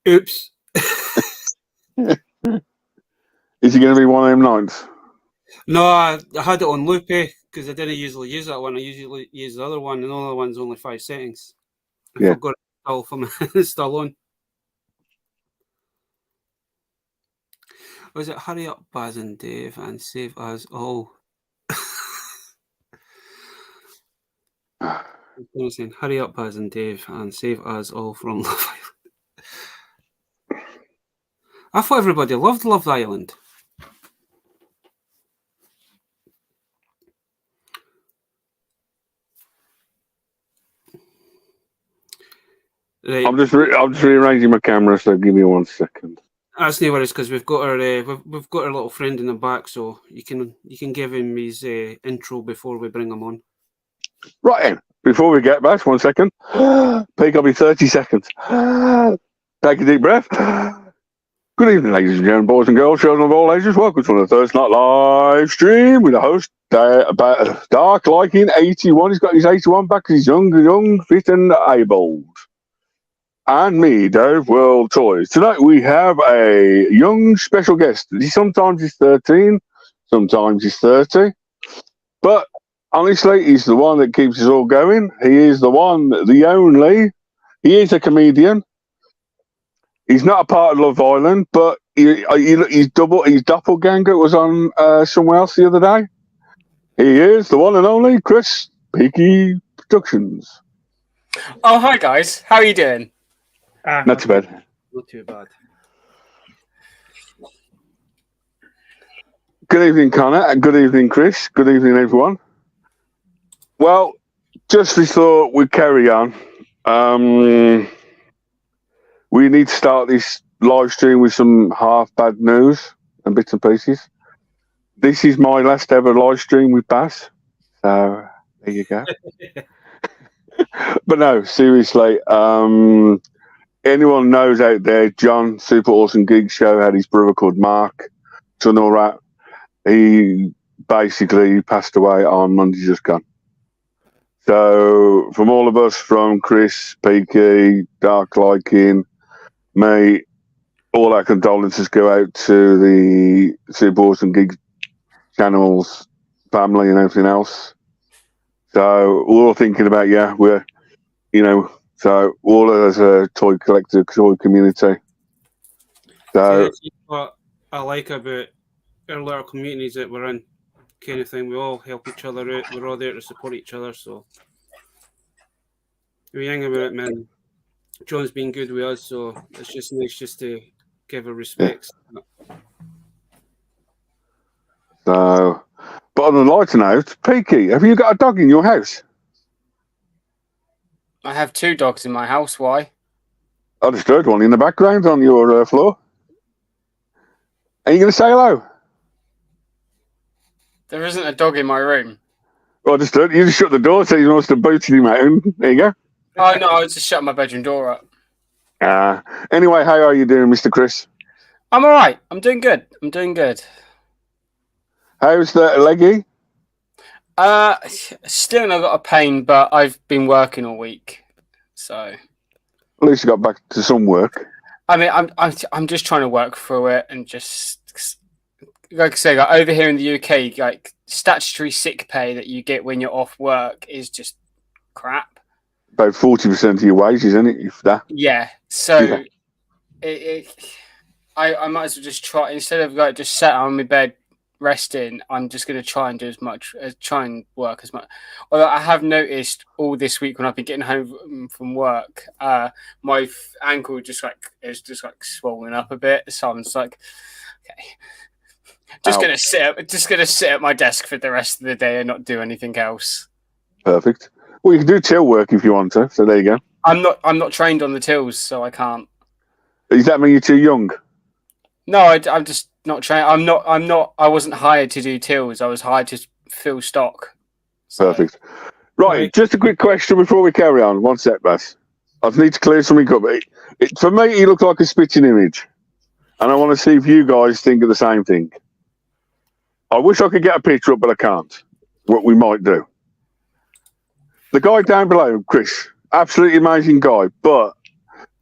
Oops. Is he going to be one of them nights? No, I had it on loopy because I didn't usually use that one. I usually use the other one, and the other one's only 5 settings. I forgot to install from install on. Was it hurry up, Baz and Dave, and save us all? Saying, hurry up, Baz and Dave, and save us all from Love Island. I thought everybody loved Love Island. Right. I'm just rearranging my camera, so give me 1 second. That's no worries because we've got our little friend in the back, so you can give him his intro before we bring him on. Right then, before we get back, 1 second. Peak, I'll be 30 seconds. Take a deep breath. Good evening, ladies and gentlemen, boys and girls, children of all ages. Welcome to the Thursday night live stream with the host, darklycan81. He's got his 81 back because he's young, fit and able. And me, davewordtoys. Tonight we have a young special guest. Sometimes he's 13, sometimes he's 30. But honestly, he's the one that keeps us all going. He is the one, the only. He is a comedian. He's not a part of Love Island, but his doppelganger was on somewhere else the other day. He is the one and only Chris Peaky Productions. Oh, hi guys. How are you doing? Not too bad. Not too bad. Good evening, Connor, and good evening, Chris. Good evening, everyone. Well, just we thought we'd carry on. We need to start this live stream with some half bad news and bits and pieces. This is my last ever live stream with Bass. So there you go. But no, seriously, anyone knows out there, John, Super Awesome Geek Show, had his brother called Mark, son or rat. He basically passed away on Monday just gone. So from all of us, from Chris, Peaky, Dark Liking, me, all our condolences go out to the Super Awesome Geek channels, family and everything else. So we're all thinking about, we're, so all as a toy collector, toy community. So what I like about our little communities that we're in, kind of thing. We all help each other out. We're all there to support each other. So we hang about it, man. John's been good with us, so it's just nice just to give her respects. So, but on the lighter note, Peaky, have you got a dog in your house? I have 2 dogs in my house. Why? I just heard one in the background on your floor. Are you going to say hello? There isn't a dog in my room. Well, I just heard you just shut the door, so you must have booted him out. There you go. Oh, no, I was just shutting my bedroom door up. Anyway, how are you doing, Mr. Chris? I'm all right. I'm doing good. How's the leggy? Still not got a pain, but I've been working all week, so. At least you got back to some work. I mean, I'm just trying to work through it and just, like I say, like over here in the UK, like statutory sick pay that you get when you're off work is just crap. About 40% of your wages, isn't it? If that. Yeah. So, I might as well just try, instead of like just sat on my bed resting, I'm just going to try and do try and work as much. Although I have noticed all this week when I've been getting home from work, my ankle is just like swollen up a bit. So I'm just like, okay, just going to sit at my desk for the rest of the day and not do anything else. Perfect. Well, you can do till work if you want to. So there you go. I'm not trained on the tills, so I can't. Does that mean you're too young? No, I'm just not trained. I'm not. I wasn't hired to do tills. I was hired to fill stock. So. Perfect. Right, just a quick question before we carry on. 1 sec, Bass. I need to clear something up. For me, he looked like a spitting image. And I want to see if you guys think of the same thing. I wish I could get a picture up, but I can't. What we might do. The guy down below, Chris, absolutely amazing guy. But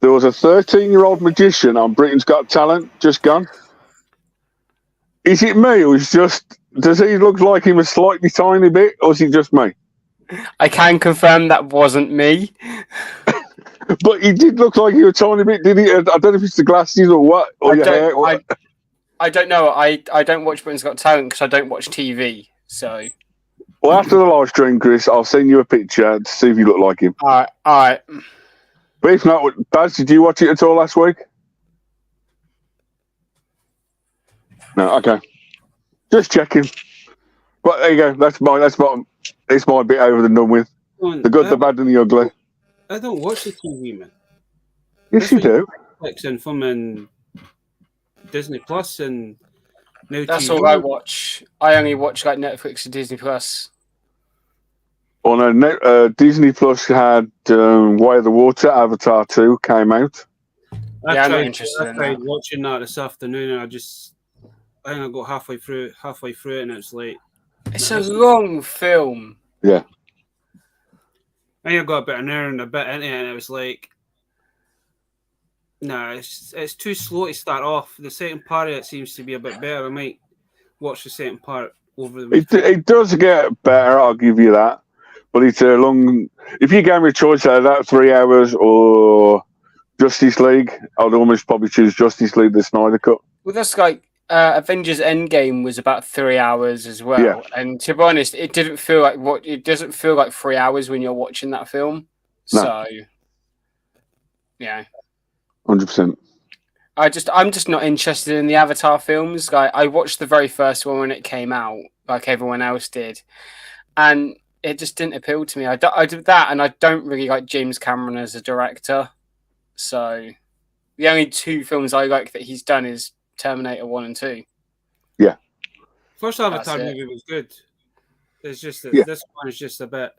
There was a 13-year-old magician on Britain's Got Talent just gone. Is it me, or does he look like him a slightly tiny bit, or is it just me? I can confirm that wasn't me. But he did look like he was a tiny bit, did he? I don't know if it's the glasses or what, or your hair. I don't know. I don't watch Britain's Got Talent because I don't watch TV. So. Well, after the live stream, Chris, I'll send you a picture to see if you look like him. All right. But if not, Baz, did you watch it at all last week? No, okay. Just checking. But there you go. That's my bit over and done with. The good, the bad, and the ugly. I don't watch the TV, man. Yes, you do. Netflix and from and Disney Plus and now That's TV. all I watch. I only watch like Netflix and Disney Plus. Well, no, Disney Plus had Way of the Water, Avatar 2 came out. I'm not interested in that. I tried watching that this afternoon, and I think I got halfway through it, and it's like it's a long film. Yeah. I think I got about an hour and a bit into it, and it was like, no, it's too slow to start off. The second part of it seems to be a bit better. I might watch the second part over the weekend. It does get better, I'll give you that. But it's a long. If you gave me a choice out of that 3 hours or Justice League, I'd almost probably choose Justice League, the Snyder Cut. Well, that's like Avengers Endgame was about 3 hours as well. Yeah. And to be honest, it doesn't feel like 3 hours when you're watching that film. No. So, yeah. 100%. I'm just not interested in the Avatar films. Like, I watched the very first one when it came out, like everyone else did, and it just didn't appeal to me. I did that, and I don't really like James Cameron as a director. So, the only two films I like that he's done is Terminator 1 and 2. Yeah. First Avatar movie was good. It's just that this one is just a bit.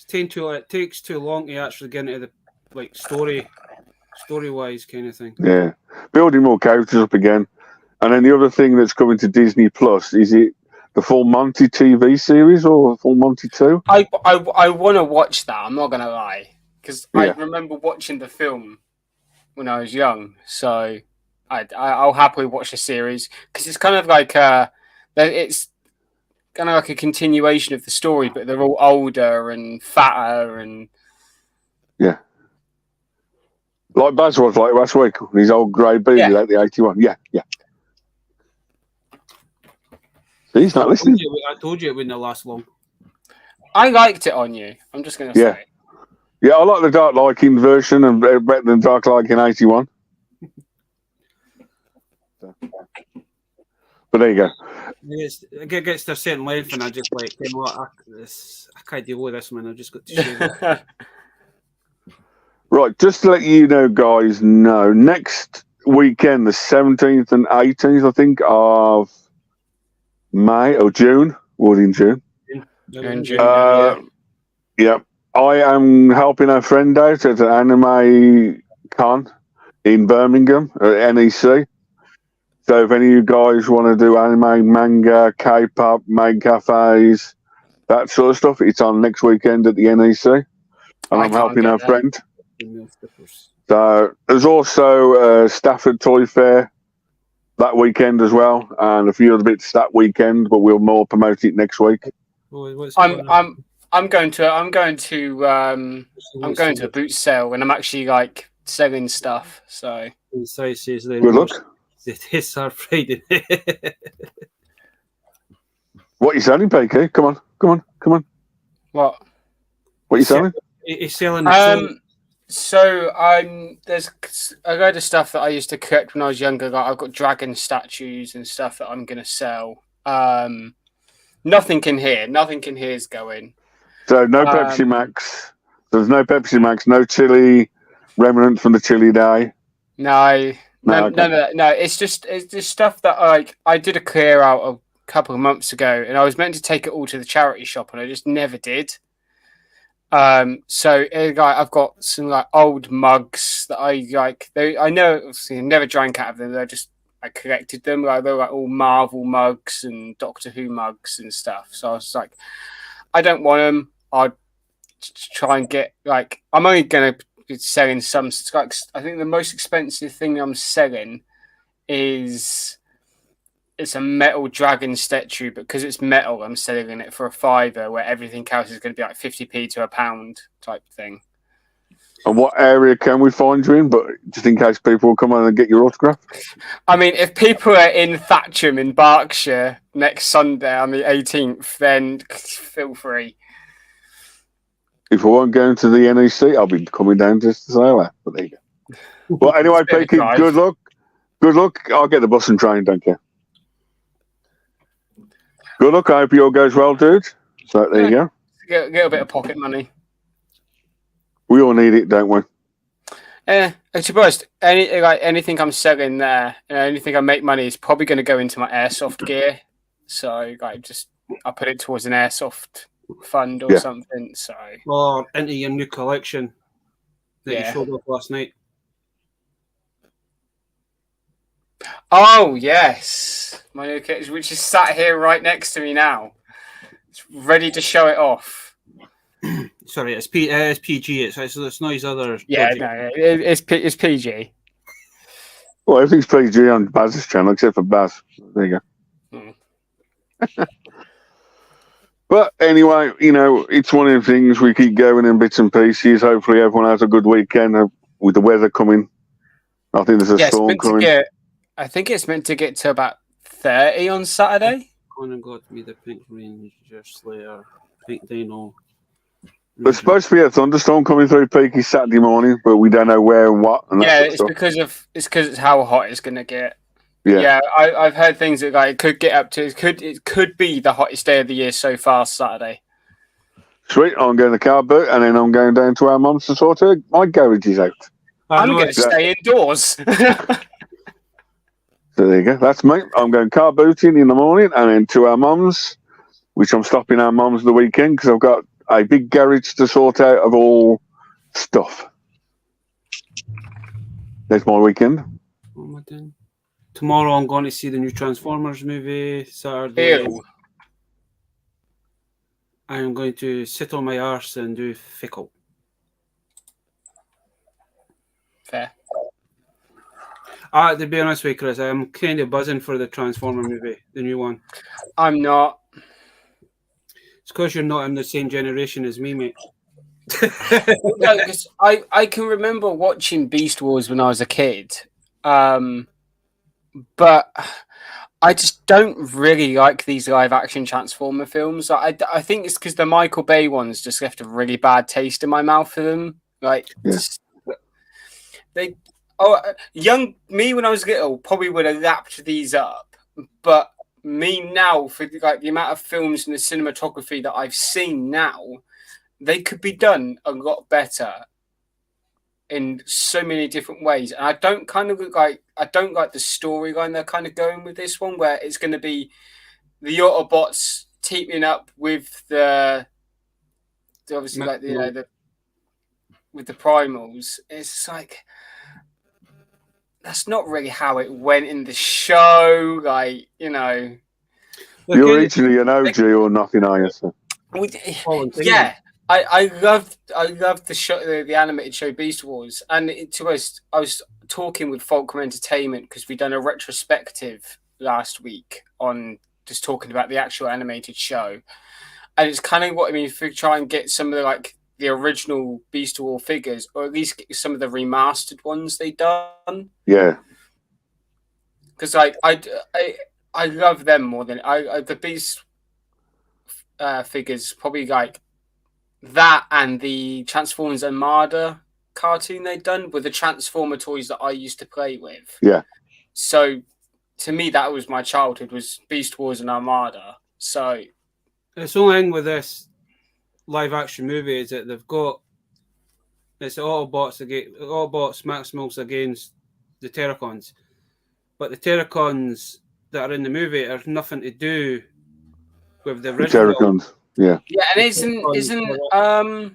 It takes too long to actually get into the story-wise kind of thing. Yeah, building more characters up again, and then the other thing that's coming to Disney Plus is it the Full Monty TV series or Full Monty 2? I want to watch that. I'm not gonna lie, because I remember watching the film when I was young, so I'll happily watch the series because it's kind of like it's kind of like a continuation of the story, but they're all older and fatter and like Baz was like last week. His old grey beanie, like the 81. Yeah. See, he's not listening. I told you it wouldn't last long. I liked it on you. I'm just gonna say. Yeah, I like the darklycan version and better than darklycan81. But there you go. It gets to a certain length, and I just like, you know what, I can't deal with this, man. I've just got to shave it. Right, just to let you know, guys, next weekend, the 17th and 18th, I think, of May or June. We're in June. Yeah. I am helping a friend out at an anime con in Birmingham at NEC. So if any of you guys want to do anime, manga, K-pop, maid cafes, that sort of stuff, it's on next weekend at the NEC. And I'm helping our friend. So there's also Stafford Toy Fair that weekend as well, and a few other bits that weekend, but we'll more promote it next week. I'm going to a boot sale, and I'm actually like selling stuff. So good luck. It's our Friday. What are you selling, PK? Come on. What? What are you selling? He's selling. So there's a load of stuff that I used to collect when I was younger. Like I've got dragon statues and stuff that I'm gonna sell. Nothing in here is going. So no Pepsi Max. There's no Pepsi Max. No chili remnant from the chili day. No. It's just stuff that I did a clear out a couple of months ago, and I was meant to take it all to the charity shop, and I just never did. So I've got some like old mugs that I like. I know obviously I never drank out of them. I collected them. They're like all Marvel mugs and Doctor Who mugs and stuff. So I was like, I don't want them. I'd try and get I'm only gonna selling some. I think the most expensive thing I'm selling is it's a metal dragon statue, but because it's metal, I'm selling it for $5, where everything else is going to be like 50p to £1 type thing. And what area can we find you in? But just in case people will come on and get your autograph. I mean, if people are in Thatcham in Berkshire next Sunday on the 18th, then feel free. If I won't go into the NEC, I'll be coming down just to say that. But there you go. Well, anyway, Peaky, good luck. Good luck. I'll get the bus and train, don't you? Good luck. I hope it all goes well, dude. So there you go. Get a bit of pocket money. We all need it, don't we? I suppose anything I'm selling there, anything I make money is probably going to go into my airsoft gear. So I put it towards an airsoft fund or something. So or into your new collection that you showed off last night. Oh yes, my new kit, which is sat here right next to me now. It's ready to show it off. Sorry, it's PG. It's not his other. Yeah, no, it's PG. Well, everything's PG on Baz's channel except for Baz. There you go. But anyway, it's one of the things we keep going in bits and pieces. Hopefully, everyone has a good weekend with the weather coming. I think there's a storm coming. I think it's meant to get to about 30 on Saturday. Gone and got me the Pink Ranger Slayer, Pink Dino. There's supposed to be a thunderstorm coming through Peaky Saturday morning, but we don't know where and what. And it's because it's how hot it's going to get. Yeah, I've heard things that it could get up to. It could be the hottest day of the year so far Saturday. Sweet, I'm going to car boot, and then I'm going down to our mum's to sort out my garages out. I'm going to stay indoors. So there you go. That's me. I'm going car booting in the morning, and then to our mum's, which I'm stopping our mum's the weekend because I've got a big garage to sort out of all stuff. There's my weekend. What am I doing? Tomorrow I'm going to see the new Transformers movie. Saturday. Ew. I'm going to sit on my arse and do fickle. Fair. To be honest with you, Chris, I'm kind of buzzing for the Transformer movie, the new one. I'm not. It's because you're not in the same generation as me, mate. No, because I can remember watching Beast Wars when I was a kid, but I just don't really like these live-action Transformer films. I think it's because the Michael Bay ones just left a really bad taste in my mouth for them. Young me when I was little probably would have lapped these up, but me now for the amount of films and the cinematography that I've seen now, they could be done a lot better in so many different ways. And I don't like the storyline they're kind of going with this one, where it's going to be the Autobots teaming up with with the Primals. It's like, that's not really how it went in the show. You're originally an OG or nothing, are you? So? Yeah, I loved the show, the animated show Beast Wars, and I was talking with Fulcrum Entertainment because we done a retrospective last week on just talking about the actual animated show, and it's kind of what I mean. If we try and get some of the original Beast War figures, or at least get some of the remastered ones they done. Yeah. Because I love them more than the Beast figures, probably like that and the Transformers Armada cartoon they'd done with the Transformer toys that I used to play with. Yeah. So to me, that was my childhood, was Beast Wars and Armada. So it's only thing with this live action movie is that they've got it's Autobots Maximals against the Terracons, but the Terracons that are in the movie are nothing to do with the original Terracons. Yeah, and isn't the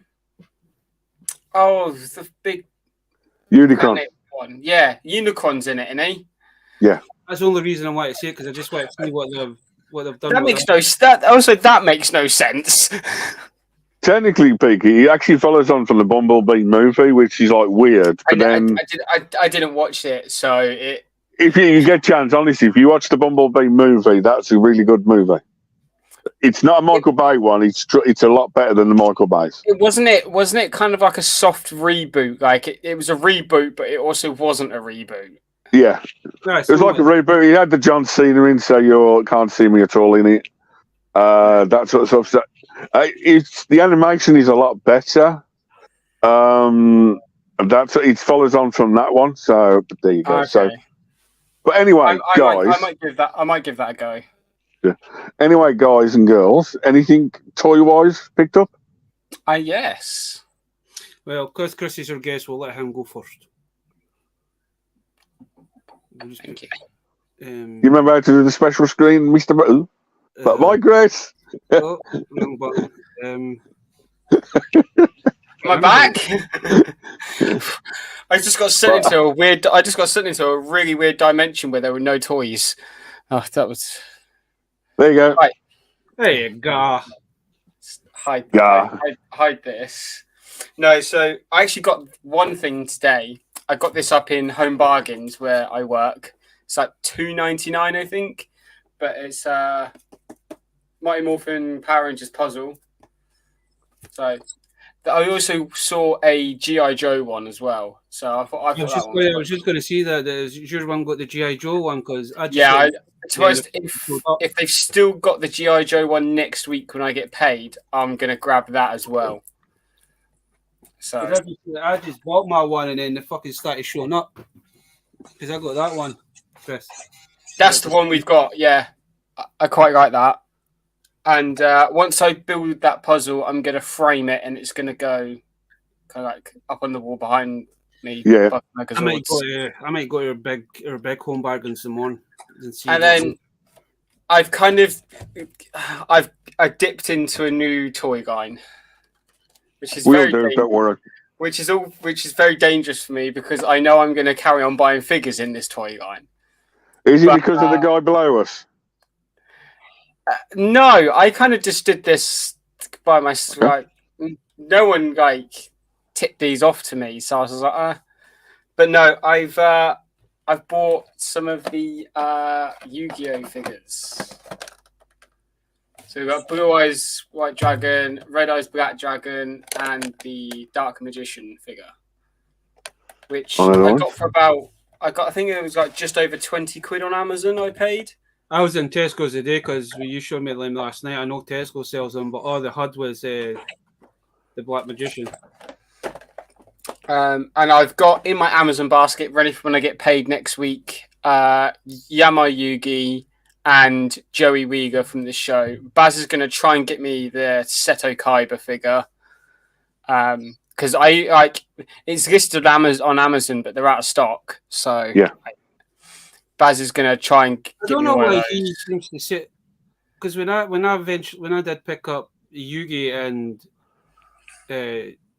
big Unicron one? Yeah, Unicron's in it, isn't he? Yeah, that's the only reason I want to see it, because I just want to see what they've done. That makes no sense. technically, Peaky, he actually follows on from the Bumblebee movie, which is like weird. But I didn't watch it, so it. If you get a chance, honestly, if you watch the Bumblebee movie, that's a really good movie. It's not a Michael Bay one. It's a lot better than the Michael Bay's. Wasn't it kind of like a soft reboot? Like it was a reboot, but it also wasn't a reboot. Yeah, it was like a reboot. He had the John Cena in, so you can't see me at all in it. That sort of stuff. So, the animation is a lot better. It follows on from that one. So there you go. Okay. So, but anyway, guys, I might give that a go. Yeah. Anyway, guys and girls, anything toy-wise picked up? Yes. Well, because Chris is our guest, we'll let him go first. Thank you. You remember how to do the special screen, Mr. Boo? But my Chris. Wrong button. Am I back? I just got sent into a really weird dimension where there were no toys. Oh, that was. There you go. Right. There you go. Hide this. No, so I actually got one thing today. I got this up in Home Bargains where I work. It's like $2.99, I think. But it's Mighty Morphin Power Rangers puzzle. So I also saw a G.I. Joe one as well. So I was just going to see that. Your one got the G.I. Joe one because if they've still got the G.I. Joe one next week when I get paid, I'm going to grab that as well. So I just bought my one and then the fucking started showing up because I got that one, Chris. That's the one we've got. Yeah, I quite like that. And once I build that puzzle, I'm going to frame it and it's going to go kind of like up on the wall behind me. Yeah, I might go to your big Home Bargains some more and see. And then I've dipped into a new toy line. Which is don't worry. Which is very dangerous for me because I know I'm going to carry on buying figures in this toy line. Is it because of the guy below us? No, I kind of just did this by myself. Like, no one tipped these off to me, so I was like, But no, I've bought some of the Yu-Gi-Oh figures. So we've got Blue Eyes White Dragon, Red Eyes Black Dragon, and the Dark Magician figure, which I got for I think it was like just over 20 quid on Amazon. I paid. I was in Tesco's today because you showed me them last night. I know Tesco sells them, but the HUD was the Black Magician. And I've got in my Amazon basket ready for when I get paid next week. Yama Yugi and Joey Rieger from the show. Baz is going to try and get me the Seto Kaiba figure. Because it's listed on Amazon, but they're out of stock. So yeah, Baz is going to try and. I don't know why he seems to sit. Because when I did pick up Yugi and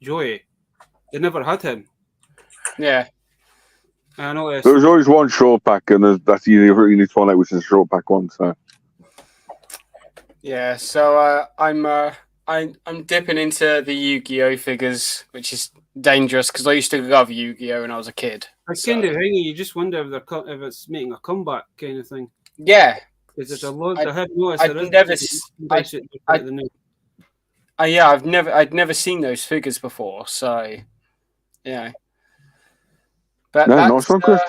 Joey, they never had him. Yeah. I know there was always one short pack, and that's you need to find out which is a short pack one. So yeah, so I'm dipping into the Yu-Gi-Oh figures, which is dangerous because I used to love Yu-Gi-Oh when I was a kid. It's kind of thing. You just wonder if it's making a comeback kind of thing. Yeah, because there's a lot. I'd never seen those figures before, so yeah. But nice one, Chris.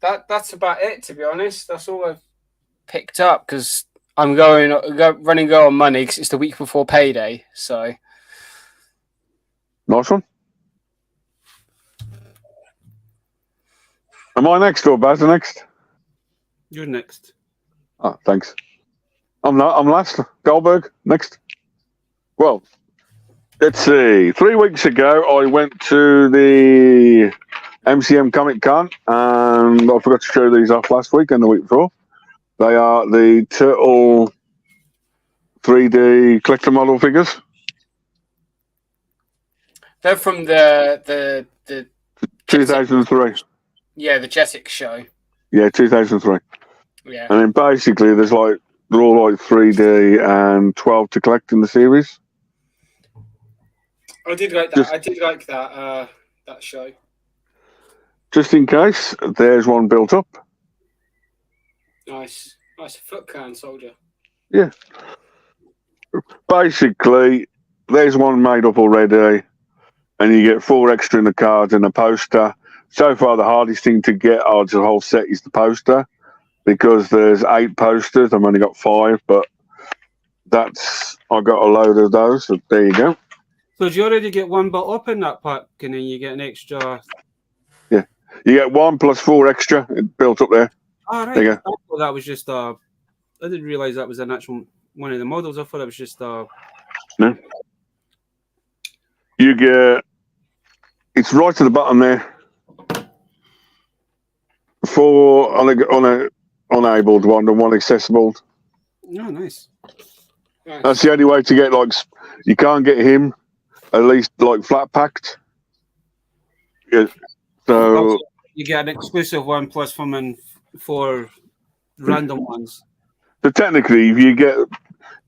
That's about it, to be honest. That's all I've picked up because I'm running low on money because it's the week before payday. So nice one. Am I next or Baz next? You're next. Oh, thanks. I'm last. Goldberg next. Well, let's see. 3 weeks ago, I went to the MCM Comic Con, and I forgot to show these off last week and the week before. They are the Turtle 3D collector model figures. They're from the 2003. Yeah, the Jetix show. Yeah, 2003. Yeah. And then basically, they're all 3D and 12 to collect in the series. I did like that. I did like that that show. Just in case, there's one built up. Nice foot can soldier. Yeah. Basically, there's one made up already, and you get 4 extra in the cards and a poster. So far, the hardest thing to get out of the whole set is the poster, because there's 8 posters. I've only got 5, but I got a load of those. So there you go. So do you already get one built up in that pack, and then you get an extra? Yeah, you get 1 plus 4 extra built up there. All right. There you go. That was just I didn't realize that was an actual one of the models. I thought it was just No. You get. It's right to the bottom there. For on a unabled one and 1 accessible. Oh, nice. That's the only way to get, like, you can't get him at least like flat packed. Yeah. So you get an exclusive one plus from 4 random ones. So technically, if you get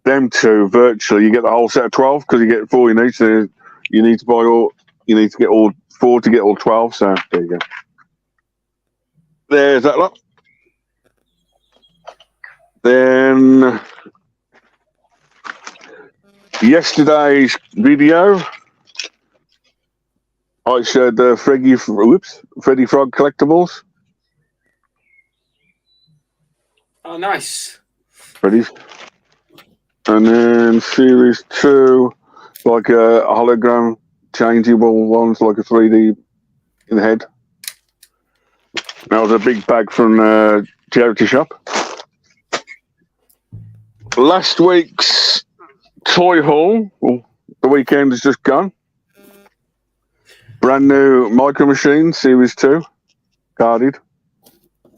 them 2 virtually, you get the whole set of 12 because you get 4 in each. So you need to buy all. You need to get all 4 to get all 12. So there you go. There's that lot. Then yesterday's video, I showed the Freddy Frog collectibles. Oh, nice. Freddy's. And then series 2, like a hologram changeable ones, like a 3D in the head. That was a big bag from the charity shop. Last week's toy haul, the weekend has just gone. Brand new Micro Machine Series 2, carded.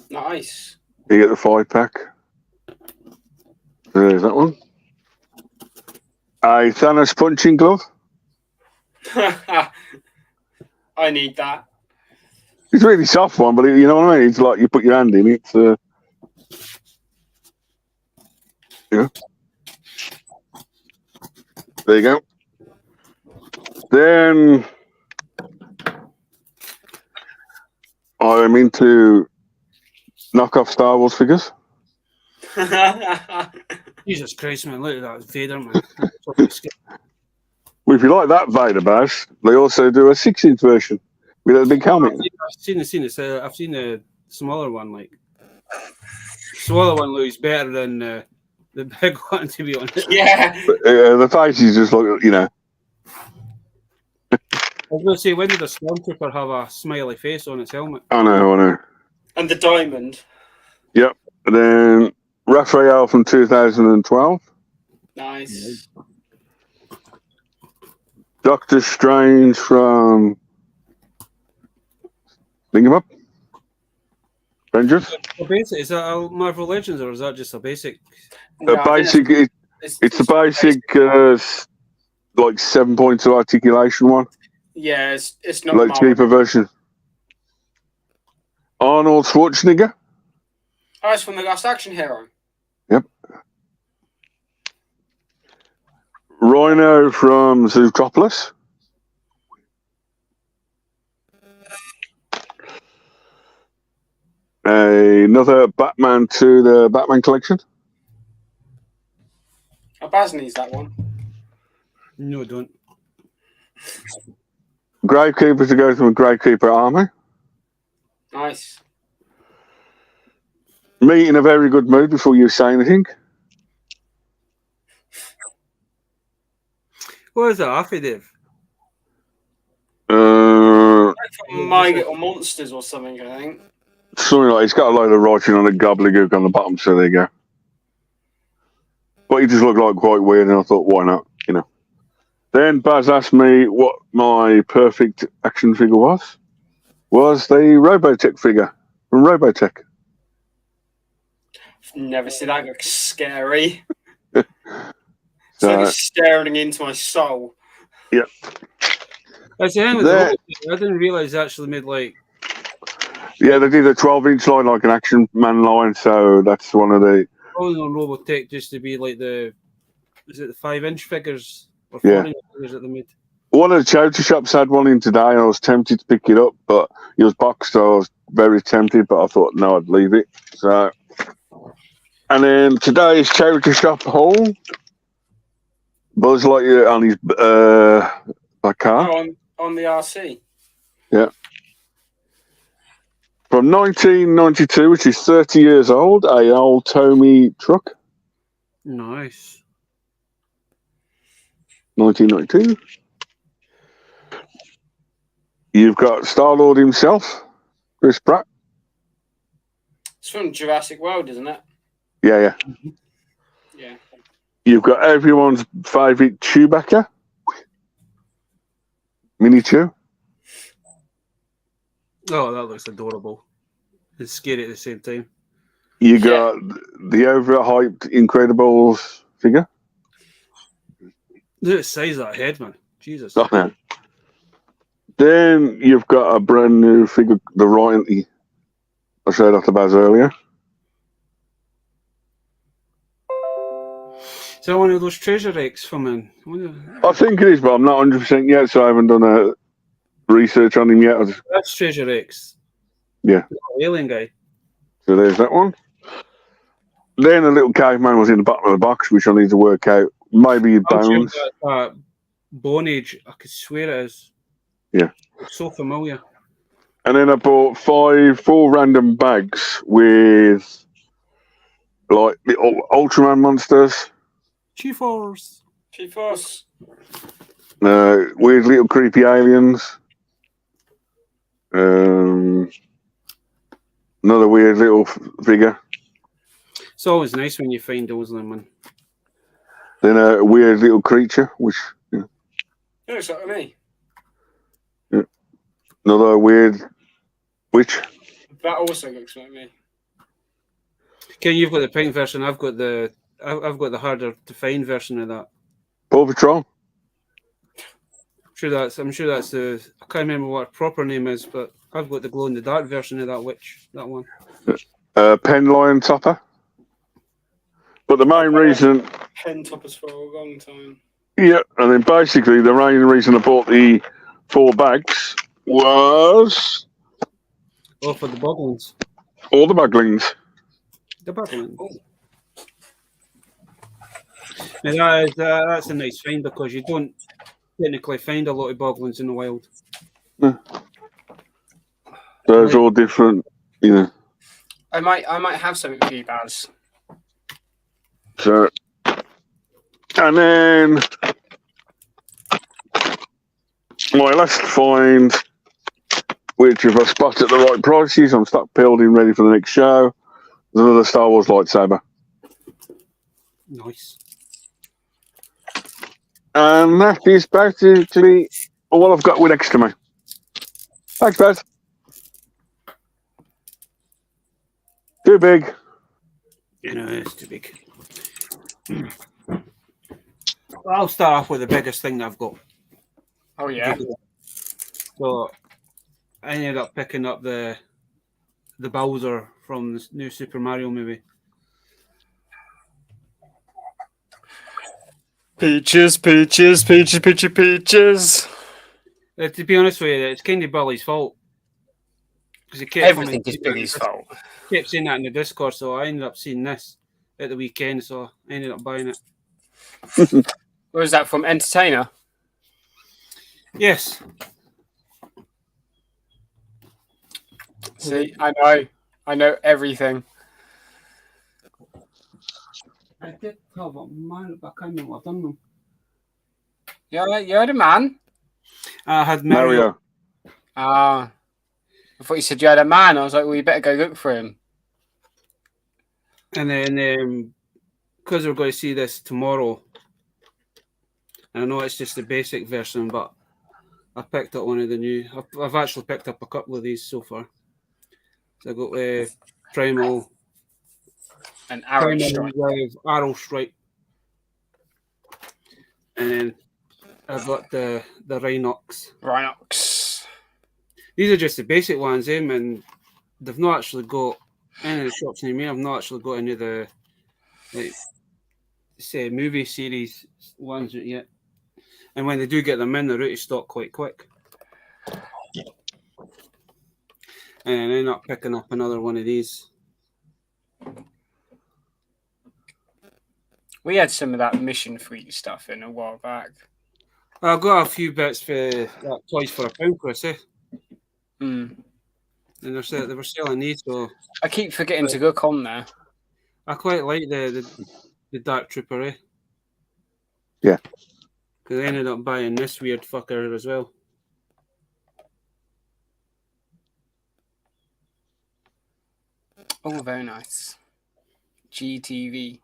Nice. You get the 5-pack. There's that one. A Thanos punching glove. I need that. It's a really soft one, but you know what I mean? It's like you put your hand in it. Yeah. There you go. Then I'm into knockoff Star Wars figures. Jesus Christ, man! Look at that Vader, man. Well, if you like that Vader bash, they also do a 6-inch version with a big helmet. I've seen the smaller one. Like, smaller one looks better than the big one, to be honest. Yeah. But, the face is just like, you know. I was going to say, when did the Stormtrooper have a smiley face on its helmet? I know. And the diamond. Yep. And then Raphael from 2012. Nice. Doctor Strange from Think him up. Avengers. Is that a Marvel Legends or is that just a basic? No, basic. It's a basic, like 7 points of articulation one. Yeah, it's not like cheaper version. Arnold Schwarzenegger. Oh, it's from the Last Action Hero. Yep. Rhino from Zootropolis. Another Batman to the Batman collection. Oh, Baz needs that one. No, don't. Gravekeeper to go to a Gravekeeper army. Nice. Me in a very good mood before you say anything. What is that, affidavit? From My Little Monsters or something, I think. Something like it's got a load of writing on it, gobbledygook on the bottom, so there you go. But he just looked like quite weird, and I thought, why not? You know. Then Baz asked me what my perfect action figure was. Was the Robotech figure from Robotech. Never seen that. Looks scary. It's like it's staring into my soul. Yep. That's the end with I didn't realize they actually made like. Yeah, they did a 12-inch line like an Action Man line, so that's one of the. On Robotech just to be like is it the 5-inch figures or 4-inch figures that they made? One of the charity shops had one in today, and I was tempted to pick it up, but it was boxed, so I was very tempted, but I thought, no, I'd leave it. So, and then today's charity shop haul, Buzz Lightyear on his car. Oh, on the RC. Yeah. From 1992, which is 30 years old, a old Tommy truck. Nice. 1992. You've got Star-Lord himself, Chris Pratt. It's from Jurassic World, isn't it? Yeah. Yeah. You've got everyone's favourite Chewbacca. Mini Chew. Oh, that looks adorable. It's scary at the same time. You got the overhyped Incredibles figure. Look at the size of that head, man. Jesus. Oh, man. Then you've got a brand new figure, the royalty I showed off the Baz earlier. Is that one of those treasure eggs from him? I think it is, but I'm not 100% yet, so I haven't done a research on him yet. That's treasure eggs. Yeah. The alien guy. So there's that one. Then a little caveman was in the bottom of the box, which I need to work out. Maybe bones. That bone age, I could swear it is. Yeah. It's so familiar. And then I bought four random bags with like the Ultraman monsters. Chief-Force. Weird little creepy aliens. Another weird little figure. It's always nice when you find those, man. Then a weird little creature, which Looks like me. another weird witch. That also looks like me. Ken, you've got the pink version. I've got the harder to find version of that. Paw Patrol. I'm sure that's the. I can't remember what her proper name is, but I've got the glow in the dark version of that witch. That one. Pen Lion Topper. But the main reason. Pen toppers for a long time. Yeah, and then basically the main reason I bought the 4 bags was. Oh, for the boglins. All the buglings. The boglins. Oh. Now that's a nice find because you don't technically find a lot of boglins in the wild. Yeah. Those all different, you know. I might have something for you, Baz. So, and then my last find, which if I spot at the right prices, I'm stock building ready for the next show. Is another Star Wars lightsaber. Nice. And that is basically all I've got with next to me. Thanks, Baz. Too big. You know, it's too big. I'll start off with the biggest thing that I've got. Oh yeah. So I ended up picking up the Bowser from the new Super Mario movie. Peaches, peaches, peaches, peaches, peaches. To be honest with you, it's kind of Billy's fault. Because he kept Everything is Billy's fault. Kept saying that in the Discord, so I ended up seeing this at the weekend, so I ended up buying it. Where was that from? Entertainer? Yes. See, I know everything. I did tell about mine, but I can't remember what I've done them. You're the man. I had Mario. I thought you said you had a man. I was like, well, you better go look for him. And then, because we're going to see this tomorrow, and I know it's just the basic version, but I picked up one of the new. I've actually picked up a couple of these so far. So I got Primal. An Arrow Stripe. Arrow Stripe. And then I've got the Rhinox. These are just the basic ones, and they've not actually got any of the shops near me. I've not actually got any of the movie series ones yet. And when they do get them in, they're out of stock quite quick. And I end up picking up another one of these. We had some of that Mission Freak stuff in a while back. I've got a few bits for toys for £1, Chris, eh? Mm. And they were selling these, so I keep forgetting to look on there. I quite like the Dark Trooper, eh? Yeah. Because I ended up buying this weird fucker as well. Oh, very nice. GTV.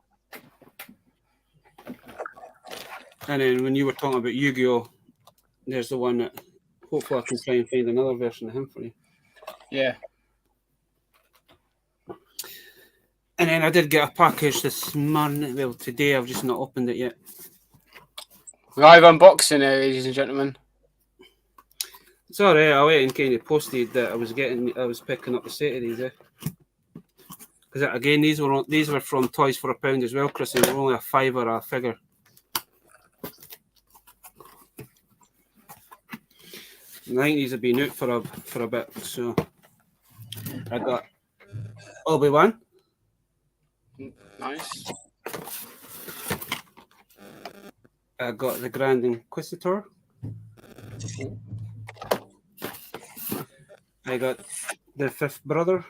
And then when you were talking about Yu-Gi-Oh, there's the one that hopefully I can try and find another version of him for you. Yeah. And then I did get a package this morning. Well, today I've just not opened it yet. Live unboxing, ladies and gentlemen. It's alright. I went and kind of posted that I was picking up a set of these. Because again, these were from Toys for £1 as well, Chris. They were only a £5 a figure. And I think these have been out for a bit. So I got Obi-Wan. Nice. I got the Grand Inquisitor. I got the Fifth Brother.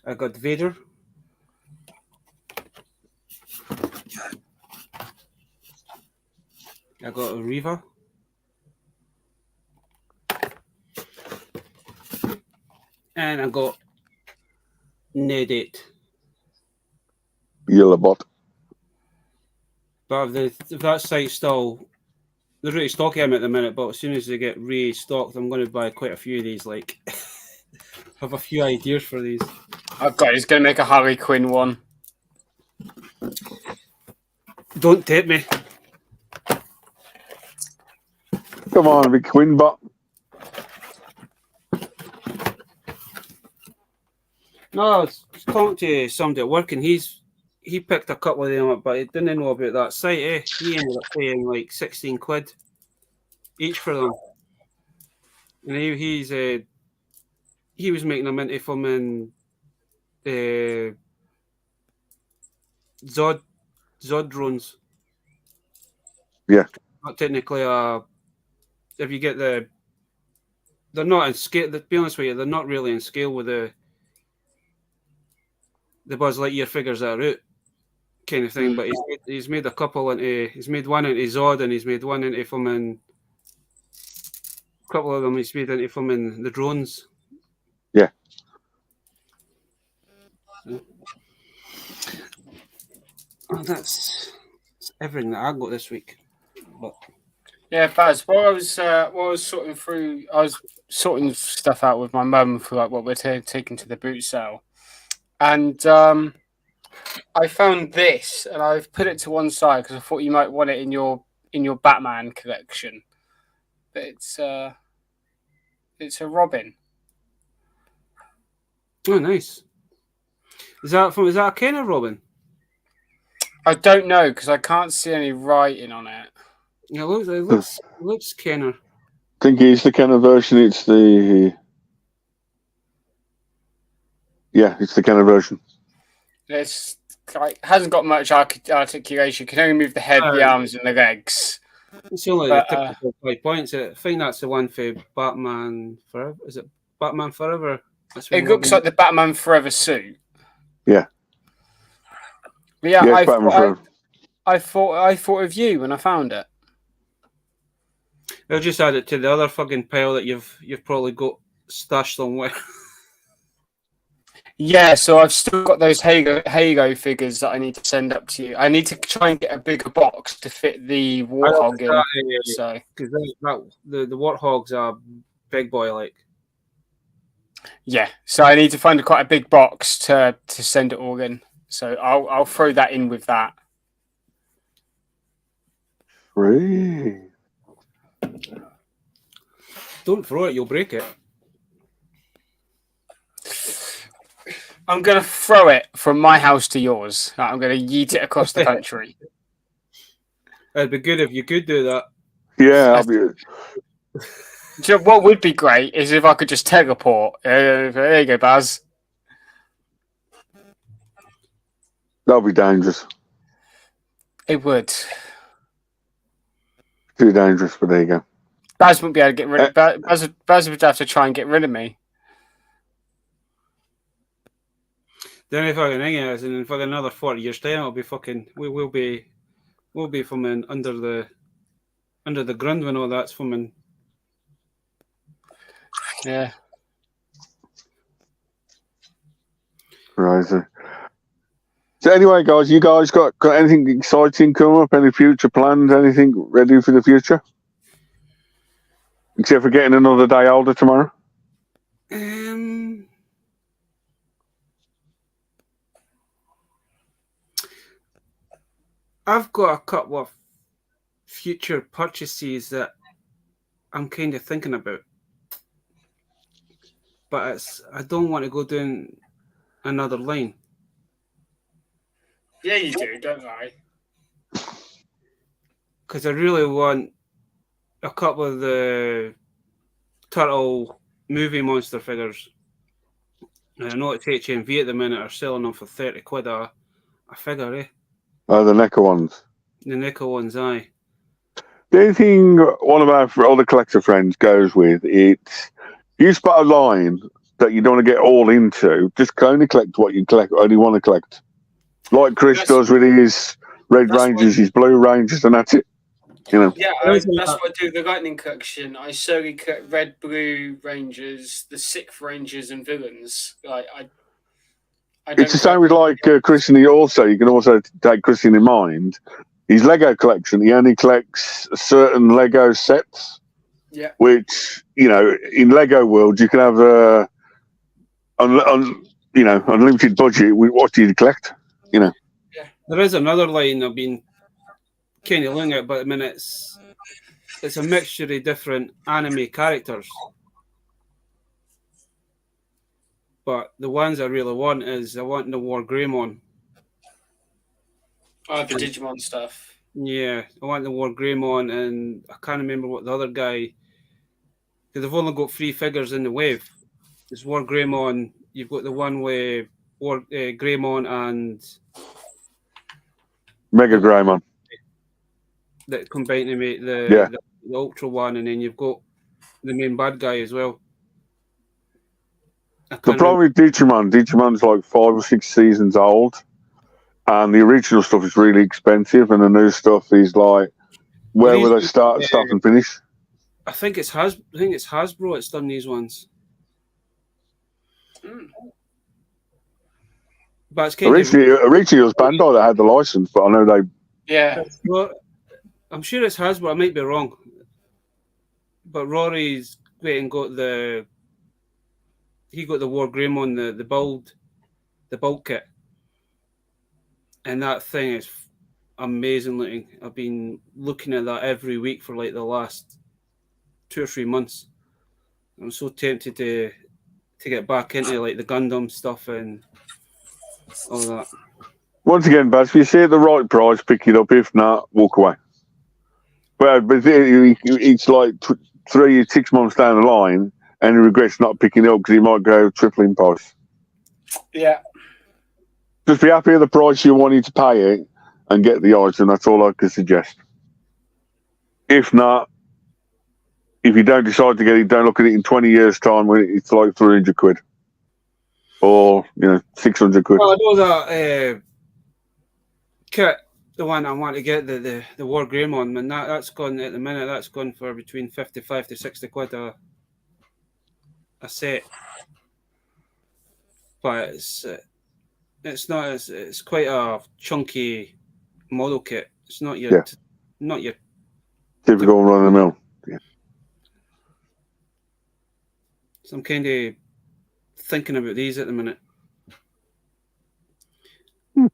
I got Vader. I got Reva. And I got Nedate. Yellow bot. But if that site's still, they're really stocking them at the minute, but as soon as they get restocked, I'm going to buy quite a few of these. Like, have a few ideas for these. Oh god, he's going to make a Harley Quinn one. Don't tempt me. Come on, big Quinn bot. No, I was talking to somebody at work, and he picked a couple of them up, but he didn't know about that site. Eh? He ended up paying like 16 quid each for them, and he was making them into filming Zod drones. Yeah. Not technically if you get they're not in scale. To be honest with you, they're not really in scale with the Buzz Lightyear figures that are out, kind of thing. But he's made a couple he's made one into Zod, and he's made one into filming. A couple of them he's made into filming the drones. Yeah. Oh, that's everything that I got this week. But yeah, Baz, while I was sorting through, I was sorting stuff out with my mum for like what we're taking to the boot sale, and I found this, and I've put it to one side because I thought you might want it in your Batman collection. But it's a Robin. oh, nice. Is that a Kenner Robin? I don't know because I can't see any writing on it. Yeah, it looks Kenner. I think it's the Kenner version. It's the Kenner version. It's like hasn't got much articulation. Can only move the head, the arms, and the legs. It's only the typical 5 points. I think that's the one for Batman Forever. Is it Batman Forever? It looks like the Batman Forever suit. Yeah. But yeah, I thought of you when I found it. I'll just add it to the other fucking pile that you've probably got stashed somewhere. Yeah, so I've still got those Hago figures that I need to send up to you. I need to try and get a bigger box to fit the Warthog in. So because the Warthogs are big boy like. Yeah, so I need to find quite a big box to send it all in. So I'll throw that in with that. Free. Don't throw it, you'll break it. I'm going to throw it from my house to yours. I'm going to yeet it across the country. It'd be good if you could do that. Yeah, I'll be. Do you know what would be great is if I could just teleport. There you go, Baz. That'll be dangerous. It would. Too dangerous, but there you go. Baz wouldn't be able to get rid of Baz would have to try and get rid of me. Then if I can hang it, and in fucking another 40 years' time, I'll be fucking. We'll be from under the ground when all that's from. Yeah. Crazy. So anyway, guys, you guys got anything exciting coming up? Any future plans? Anything ready for the future? Except for getting another day older tomorrow. I've got a couple of future purchases that I'm kind of thinking about, but I don't want to go down another line. Yeah, you do, don't I? Because I really want a couple of the Turtle movie monster figures. And I know it's HMV at the minute are selling them for 30 quid a figure, eh? Oh, the NECA ones. The NECA ones, aye. The only thing one of our other collector friends goes with, it's you spot a line that you don't want to get all into, just only collect what you only want to collect. Like Chris does with his red Rangers, his blue Rangers, and that's it. You know. Yeah, that's what I do. The Lightning collection, I solely collect red, blue Rangers, the Sixth Rangers, and villains. It's the same with like Christian. You can also take Christian in mind. His Lego collection, he only collects certain Lego sets. Yeah. Which, in Lego world, you can have unlimited budget. What do you collect? Yeah. There is another line I've been kind of looking at, but I mean it's a mixture of different anime characters. But the ones I really want is I want the War Greymon. Oh, the Digimon stuff. Yeah, I want the War Greymon, and I can't remember what the other guy. Because they've only got 3 figures in the wave. There's War Greymon. You've got the one with War Greymon and Mega Greymon that combine to make the Ultra one, and then you've got the main bad guy as well. The problem with Digimon's like 5 or 6 seasons old, and the original stuff is really expensive, and the new stuff is like, where will they start and finish? I think it's Hasbro that's done these ones. But it's kind originally it was Bandai that had the license, but I know they. Yeah. Well, I'm sure it's Hasbro. I might be wrong, but Rory's got the War Greymon, the build kit, and that thing is amazing looking. I've been looking at that every week for like the last 2 or 3 months. I'm so tempted to get back into like the Gundam stuff and all that. Once again, Baz, if you see it at the right price, pick it up. If not, walk away. But it's like 3 or 6 months down the line, and he regrets not picking it up because he might go triple in price. Yeah. Just be happy with the price you wanted to pay it and get the item. That's all I could suggest. If not, if you don't decide to get it, don't look at it in 20 years' time when it's like 300 quid. Or, 600 quid. Well, I know that kit, the one I want to get, the War Greymon, and that's gone at the minute, that's gone for between 55 to 60 quid a set. But it's quite a chunky model kit. It's not your typical run of the mill. Yeah. So I'm kind of thinking about these at the minute. At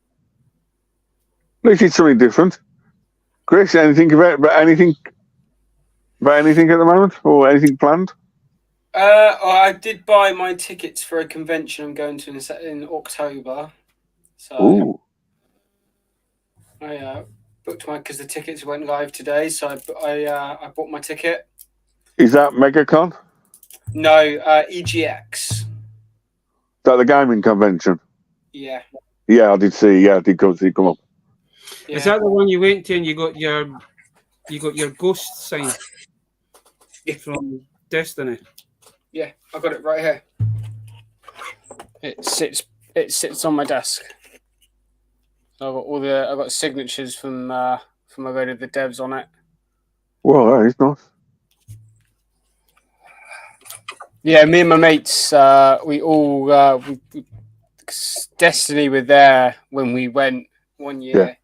least it's something different. Chris, anything about anything at the moment, or anything planned? I did buy my tickets for a convention I'm going to in October. So Ooh. I booked because the tickets went live today. So I bought my ticket. Is that MegaCon? No, EGX. Is that the gaming convention? Yeah. Yeah, I did see. Yeah, I did come see come up. Yeah. Is that the one you went to and you got your ghost sign from Destiny? Yeah, I got it right here. It sits on my desk. I've got signatures from a load of the devs on it. Well, that is nice. Yeah, me and my mates, we all Destiny were there when we went one year,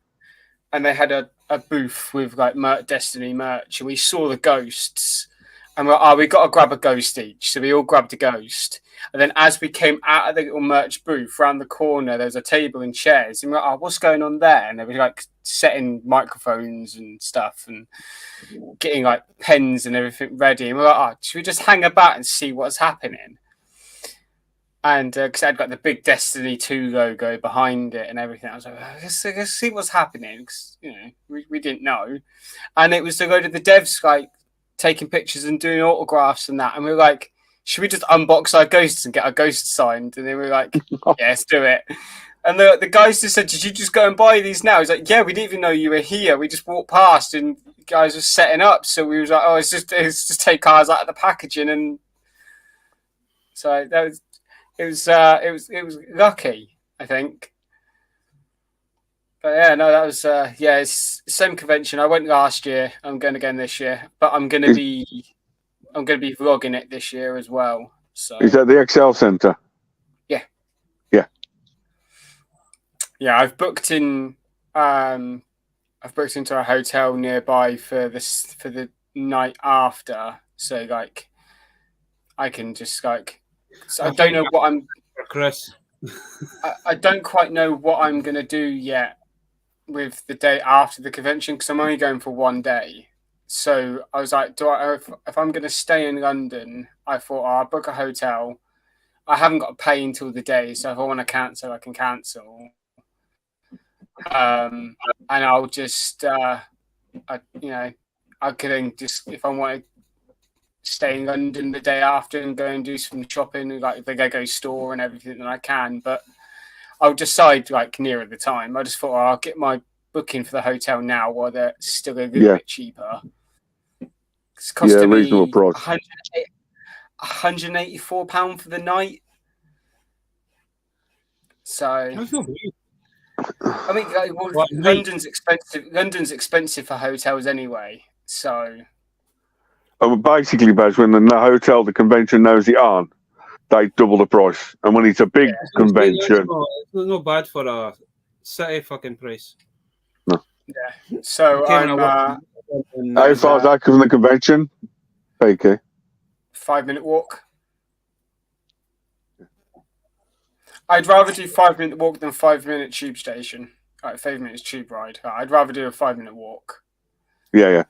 and they had a booth with like Destiny merch, and we saw the ghosts, and we're like, we got to grab a ghost each, so we all grabbed a ghost, and then as we came out of the little merch booth, round the corner, there was a table and chairs, and we're like, what's going on there? And they were like setting microphones and stuff, and getting like pens and everything ready, and we're like, should we just hang about and see what's happening? And because I'd got the big Destiny 2 logo behind it and everything, I was like, let's see what's happening. Because, we didn't know. And it was to go to the devs, like, taking pictures and doing autographs and that. And we were like, should we just unbox our ghosts and get our ghosts signed? And then we were like, yeah, let's do it. And the guys just said, did you just go and buy these now? He's like, yeah, we didn't even know you were here. We just walked past and you guys were setting up. So we was like, it's just take ours out of the packaging. And so that was... It was lucky, I think. But yeah, no, that was it's the same convention. I went last year. I'm going again this year, but I'm going to be vlogging it this year as well. So is that the Excel Centre? Yeah. Yeah. Yeah, I've booked into a hotel nearby for the night after. So like I can just like so I don't know what I'm Chris. I don't quite know what I'm going to do yet with the day after the convention because I'm only going for one day. So I was like, if I'm going to stay in London, I thought I'll book a hotel. I haven't got to pay until the day, so if I want to cancel, I can cancel. And I'll just, I could just if I want to stay in London the day after and go and do some shopping, like the Lego store and everything that I can. But I'll decide like nearer the time. I just thought I'll get my booking for the hotel now while they're still a little bit cheaper. It's costing reasonable me price. £184 for the night. So I mean, London's expensive. London's expensive for hotels anyway. So. Basically, Baz, when the hotel, the convention knows it aren't, they double the price. And when it's a big convention, it's not bad for a city fucking price. No. Yeah. So I'm. How far is that from the convention? Okay. 5-minute walk. I'd rather do 5-minute walk than 5-minute tube station. 5 minutes tube ride. I'd rather do a 5-minute walk. Yeah.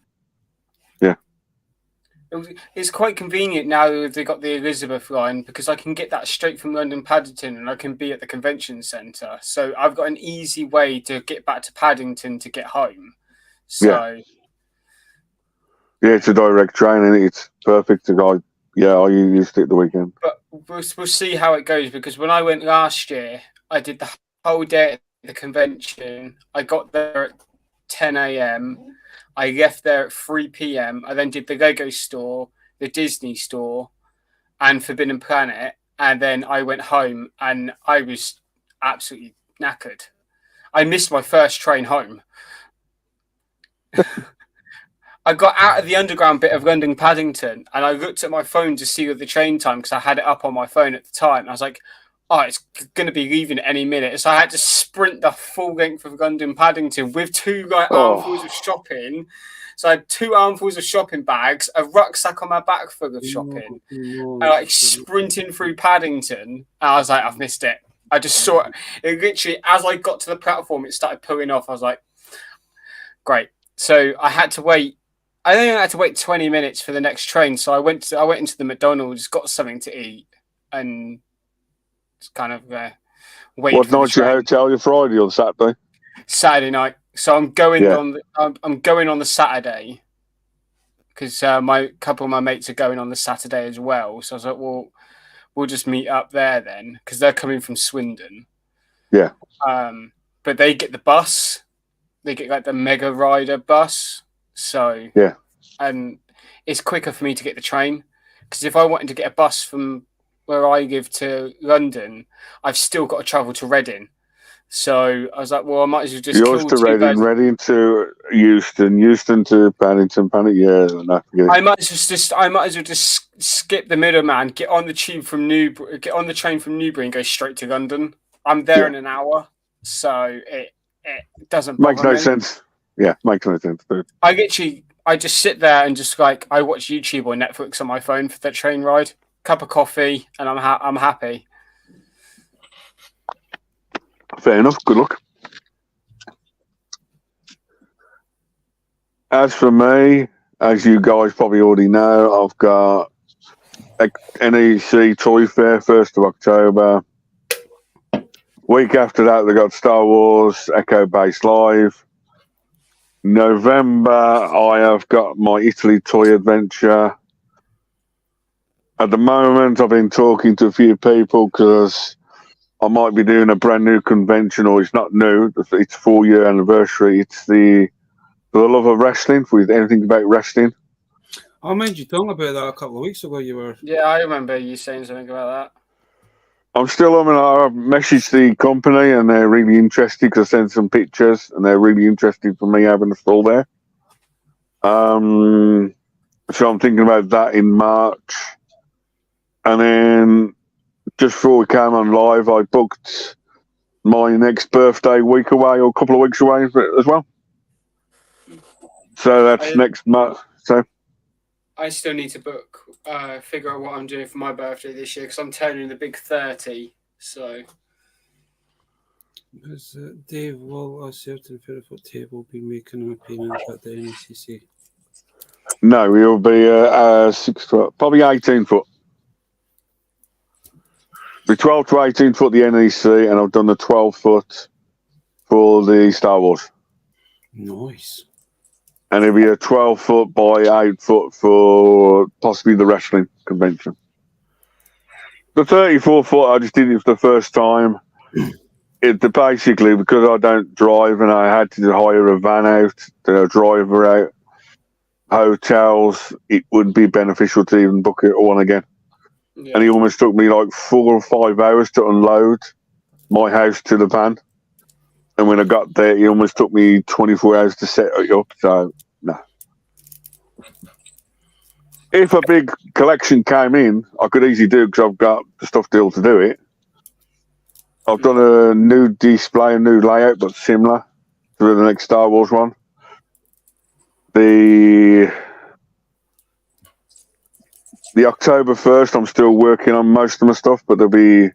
It's quite convenient now that they got the Elizabeth line because I can get that straight from London Paddington and I can be at the convention centre. So I've got an easy way to get back to Paddington to get home. So it's a direct train and it's perfect to go. Yeah, I used it the weekend. But we'll see how it goes because when I went last year, I did the whole day at the convention. I got there at 10 a.m. I left there at 3 p.m. I then did the Lego store, the Disney store, and Forbidden Planet. And then I went home and I was absolutely knackered. I missed my first train home. I got out of the underground bit of London Paddington and I looked at my phone to see the train time because I had it up on my phone at the time. I was like, it's going to be leaving at any minute. So I had to sprint the full length of London Paddington with two armfuls of shopping. So I had 2 armfuls of shopping bags, a rucksack on my back full of shopping, and sprinting through Paddington. And I was like, I've missed it. I just saw it literally as I got to the platform, it started pulling off. I was like, great. So I had to wait I only had to wait 20 minutes for the next train, so I went into the McDonald's, got something to eat, and just kind of waited. What night's your hotel? Your Friday or Saturday? Saturday night. So I'm going on. I'm going on the Saturday because my couple of my mates are going on the Saturday as well. So I was like, well, we'll just meet up there then because they're coming from Swindon. Yeah. But they get the bus. They get like the Mega Rider bus. So yeah, and it's quicker for me to get the train because if I wanted to get a bus from where I live to London, I've still got to travel to Reading. So I was like, well, I might as well just yours to Reading, Reading to Euston, Euston to Paddington, yeah. No, I might as well just skip the middleman, get on the tube from get on the train from Newbury, and go straight to London. I'm there in an hour, so it doesn't bother makes no sense. Yeah, makes no sense, dude. I just sit there and just like I watch YouTube or Netflix on my phone for that train ride, cup of coffee, and I'm happy. Fair enough. Good luck. As for me, as you guys probably already know, I've got NEC Toy Fair 1st of October. Week after that, they got Star Wars Echo Base Live. November, I have got my Italy Toy Adventure. At the moment, I've been talking to a few people because I might be doing a brand new convention, or it's not new. It's 4-year anniversary. It's the love of wrestling. With anything about wrestling. I mind you talking about that a couple of weeks ago. You were. Yeah, I remember you saying something about that. I'm still. I mean, I've messaged the company, and they're really interested because I sent some pictures, and they're really interested for me having a stall there. So I'm thinking about that in March, and then. Just before we came on live, I booked my next birthday week away or a couple of weeks away as well. So that's next month. So I still need to figure out what I'm doing for my birthday this year because I'm turning the big 30. So, Dave, will a certain Fairfoot table be making a payment at the NECC? No, we'll be 6 foot, probably 18 foot. The 12 to 18 foot the NEC, and I've done the 12 foot for the Star Wars. Nice. And it'll be a 12 foot by 8 foot for possibly the wrestling convention. The 34 foot, I just did it for the first time. Basically, because I don't drive and I had to hire a van out, to drive her out, hotels, it would be beneficial to even book it one again. Yeah. And it almost took me like 4 or 5 hours to unload my house to the van. And when I got there, it almost took me 24 hours to set it up. So, no. If a big collection came in, I could easily do it because I've got the stuff deal to do it. I've done a new display, a new layout, but similar to the next Star Wars one. The October 1st, I'm still working on most of my stuff, but there'll be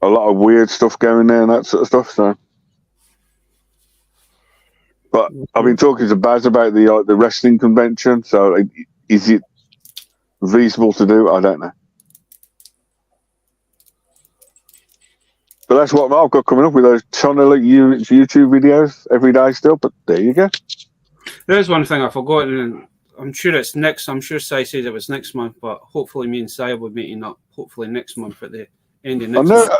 a lot of weird stuff going there and that sort of stuff. So, but I've been talking to Baz about the wrestling convention. So, is it feasible to do? I don't know. But that's what I've got coming up with those ton of YouTube videos every day still. But there you go. There's one thing I forgot, and I'm sure it's next. I'm sure Si said it was next month, but hopefully me and Si will be meeting up. Hopefully next month at the end of next month.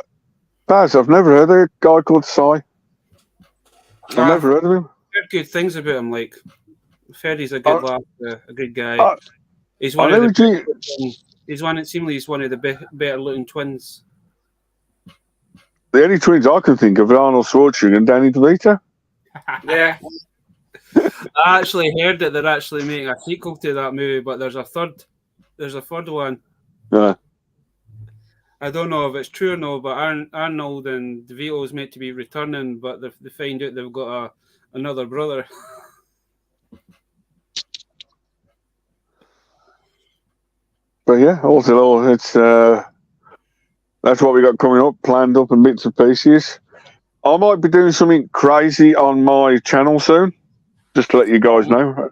Baz, I've never heard of a guy called Si. I've never heard of him. Heard good things about him. Like, I've heard he's a good lad, a good guy. He's one of the. He's one. It seems he's one of the better looking twins. The only twins I can think of are Arnold Schwarzenegger and Danny DeVito. Yeah. I actually heard that they're actually making a sequel to that movie, but there's a third one. Yeah. I don't know if it's true or no, but Arnold and DeVito is meant to be returning, but they find out they've got another brother. But yeah, also it's that's what we got coming up, planned up in bits and pieces. I might be doing something crazy on my channel soon. Just to let you guys know.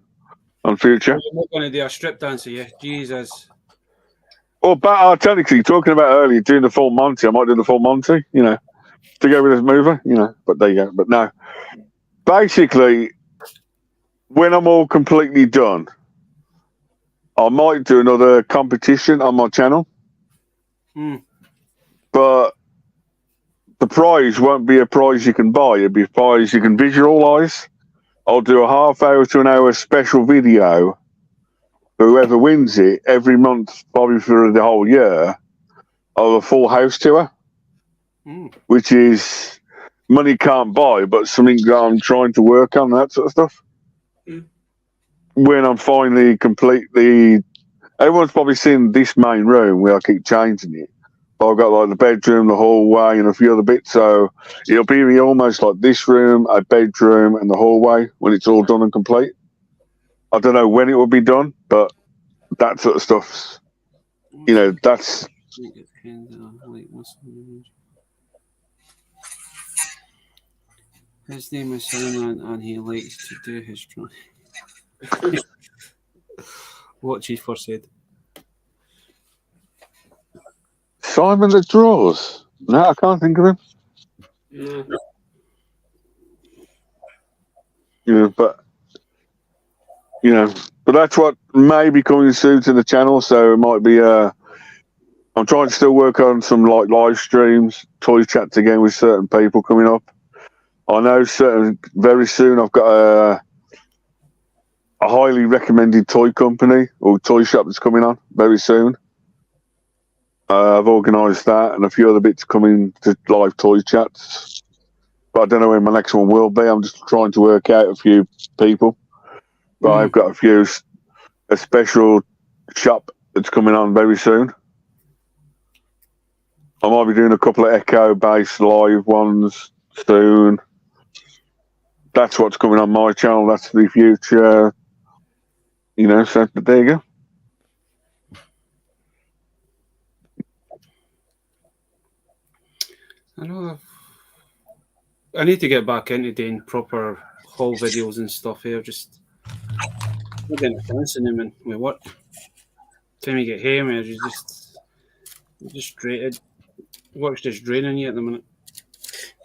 on future. You're not going to do a strip dance, are you? Jesus. Or, but technically, talking about earlier, doing the full Monty, I might do the full Monty, you know, to go with this movie, you know. But there you go. But no, basically, when I'm all completely done, I might do another competition on my channel. But the prize won't be a prize you can buy. It'll be a prize you can visualize. I'll do a half hour to an hour special video for whoever wins it every month, probably for the whole year, of a full house tour, which is money can't buy, but something that I'm trying to work on, that sort of stuff. When I'm finally completely... Everyone's probably seen this main room where I keep changing it. But I've got like the bedroom, the hallway, and a few other bits. So it'll be almost like this room, a bedroom, and the hallway when it's all done and complete. I don't know when it will be done, but that sort of stuff's, you know, that's... His name is Simon, and he likes to do his drawing. What she first said. Simon that draws? No, I can't think of him. No. But that's what may be coming soon to the channel. So it might be. I'm trying to still work on some like live streams, toy chats again with certain people coming up. I know very soon I've got a highly recommended toy company or toy shop that's coming on very soon. I've organised that and a few other bits coming to live toy chats. But I don't know when my next one will be. I'm just trying to work out a few people. But I've got a special shop that's coming on very soon. I might be doing a couple of Echo-based live ones soon. That's what's coming on my channel. That's the future. So there you go. I know. I need to get back into doing proper haul videos and stuff here. Just not getting a chance in them, and we work. Time you get home, you're just drained. Work's just draining you at the minute.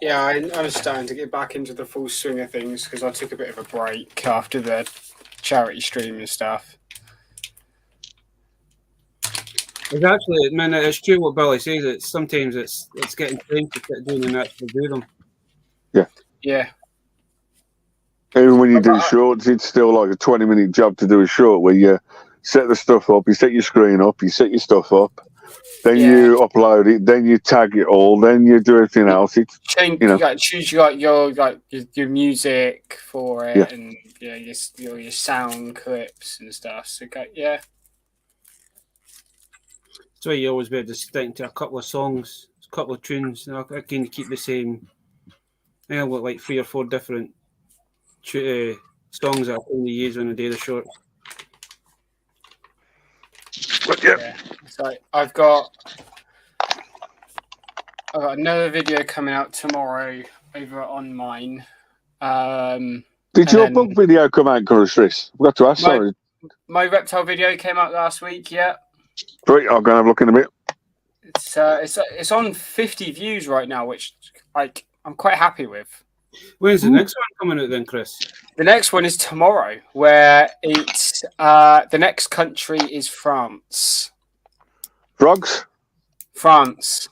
Yeah, I'm starting to get back into the full swing of things because I took a bit of a break after the charity stream and stuff. It's actually, man, it's true what Billy says. It's sometimes it's getting time to sit doing and actually do them. Yeah. Yeah. Even when you do shorts, it's still like a 20-minute job to do a short where you set the stuff up, you set your screen up, you set your stuff up, then you upload it, then you tag it all, then you do everything else. It's choose your music for it, and your sound clips and stuff. So yeah. That's why you always better just stick to a couple of songs, a couple of tunes. I can keep the same. I think I've got like 3 or 4 different songs that I only use when I do the short. But yeah. So I've got another video coming out tomorrow over on mine. Did your book video come out, Chris? I forgot to ask. Sorry. My reptile video came out last week. Yeah. Great. I'll go and have a look in a bit. It's on 50 views right now, which I'm quite happy with. When's the next one coming out then, Chris? The next one is tomorrow, where it's the next country is France. Frogs? France.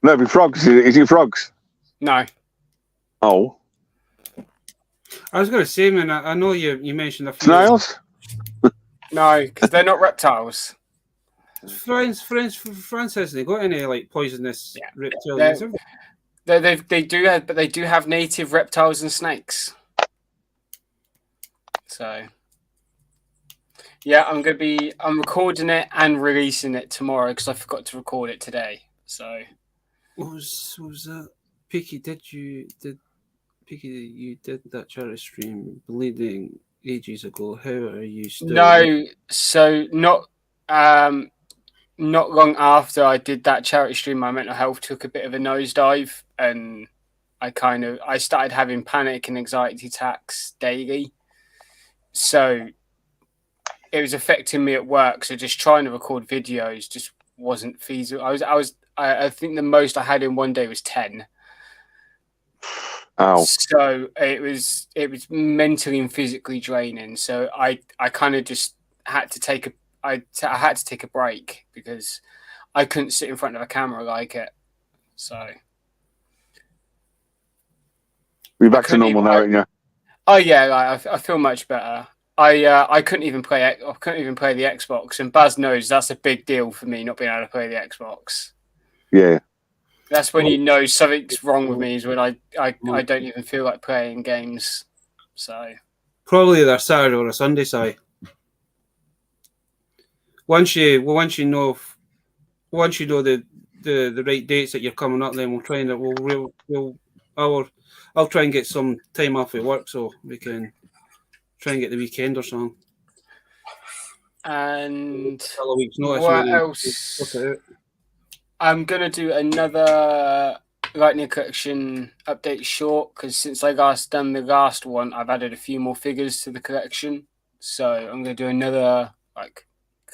No, it'd be frogs. Is it frogs? No. Oh. I was going to say, man, I know you mentioned a few. Snails? No, because they're not reptiles. France hasn't got any like poisonous reptiles. They do have native reptiles and snakes. So yeah, I'm recording it and releasing it tomorrow because I forgot to record it today. So what was that? Picky, you did that charity stream bleeding ages ago. How are you still? No, so not long after I did that charity stream, my mental health took a bit of a nosedive, and I started having panic and anxiety attacks daily. So it was affecting me at work. So just trying to record videos just wasn't feasible. I think the most I had in one day was 10. Ow. So it was mentally and physically draining. So I kind of just had to take I had to take a break because I couldn't sit in front of a camera like it. So We're back to normal now, yeah. Oh yeah, I feel much better. I couldn't even play. I couldn't even play the Xbox, and Baz knows that's a big deal for me not being able to play the Xbox. Yeah. That's when you know something's wrong with me. Is when I don't even feel like playing games. So probably either Saturday or a Sunday, Si. Once you know the right dates that you're coming up, then we'll try and I'll try and get some time off at work so we can try and get the weekend or something. And a week's notice, what else? I'm gonna do another Lightning Collection update short because since I done the last one, I've added a few more figures to the collection. So I'm gonna do another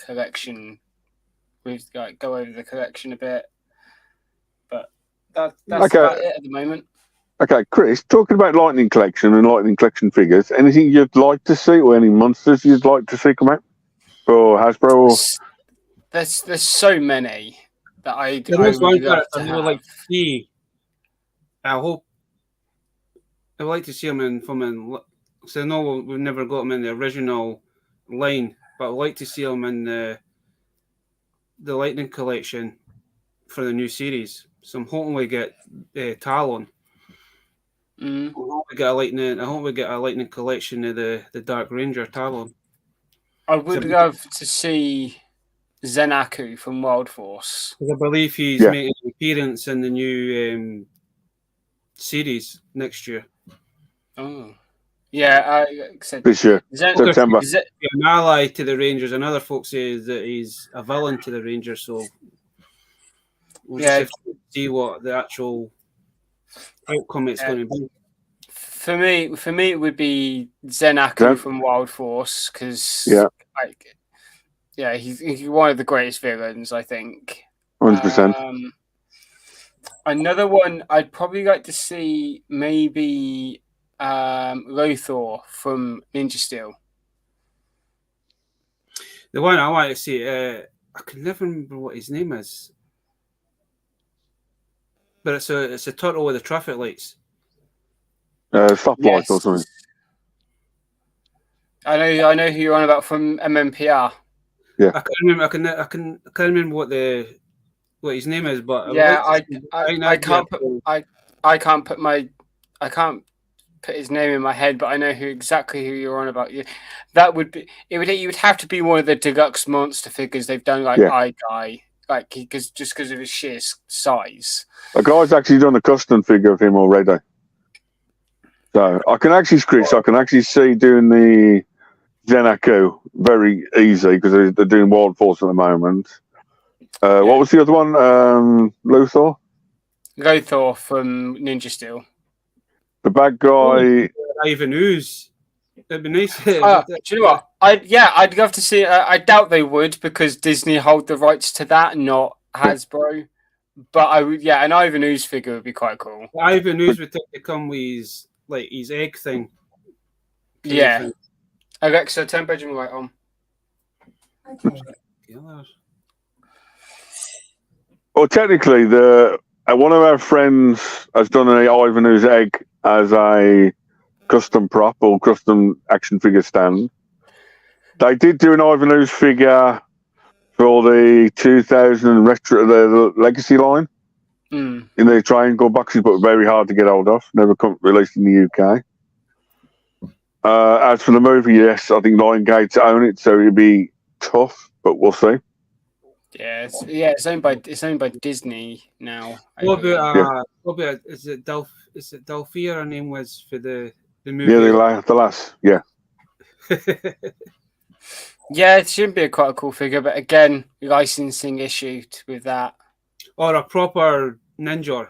collection. We've go over the collection a bit, but that's okay. about it at the moment. Okay, Chris, talking about Lightning Collection and Lightning Collection figures, anything you'd like to see or any monsters you'd like to see come out for Hasbro? Or... There's so many that I would like to see. I would like to see them so I know we've never got them in the original line, but I'd like to see them in the Lightning Collection for the new series. So I'm hoping we get Talon. I hope we get a Lightning Collection of the Dark Ranger Talon. I would love to see Zenaku from Wild Force. I believe he's making an appearance in the new series next year. Oh, yeah. This year, September. He's an ally to the Rangers, and other folks say that he's a villain to the Rangers. So we'll just have to see what the actual outcome it's going to be. For me, it would be Zenaku from Wild Force because he's one of the greatest villains, I think. 100%. Another one I'd probably like to see maybe Lothar from Ninja Steel. The one I want to see, I can never remember what his name is, but it's a turtle with the traffic lights. Stoplights or something. I know who you're on about from MMPR. Yeah, I can't remember. I can't remember what his name is, but I can't put his name in my head, but I know exactly who you're on about. That would be you would have to be one of the deluxe monster figures they've done, Eye Guy, because of his sheer size. A guy's actually done a custom figure of him already. So I can actually see doing the Zenaku very easy because they're doing Wild Force at the moment. What was the other one? Lothar? Lothar from Ninja Steel. The bad guy. Ivan Ooze. It'd be nice. Do you know what? I'd love to see. I doubt they would because Disney hold the rights to that, not Hasbro. But I would, an Ivan Ooze figure would be quite cool. Ivan Ooze would take to come with his egg thing. Yeah. Alexa, turn bedroom light on. Okay. Well, technically, one of our friends has done an Ivan Ooze egg as a custom prop or custom action figure stand. They did do an Ivan Ooze figure for the 2000 retro, the Legacy line in the triangle boxes, but very hard to get hold of. Never released in the UK. As for the movie, yes, I think Lionsgate own it, so it'd be tough, but we'll see. Yeah, it's owned by Disney now. What about is it Delphia? Her name was for the movie. Yeah, the last. Yeah. Yeah, it shouldn't be quite a cool figure, but again, licensing issue with that. Or a proper ninja.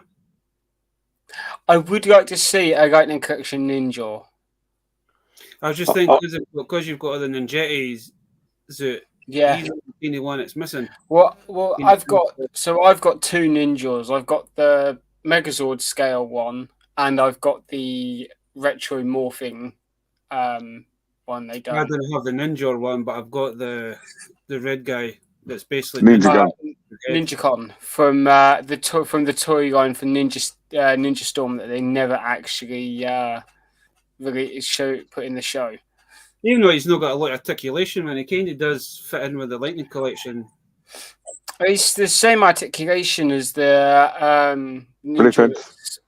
I would like to see a Lightning Collection ninja. I was just thinking because you've got other ninjettis, So Yeah. he's the only one that's missing. Well, I've got two ninjas. I've got the Megazord scale one, and I've got the retro morphing one they done. I don't have the ninja one, but I've got the red guy that's basically Ninja Con from the toy line for Ninja Storm that they never actually really put in the show. Even though he's not got a lot of articulation, man, he kind of does fit in with the Lightning Collection. It's the same articulation as the ninjas.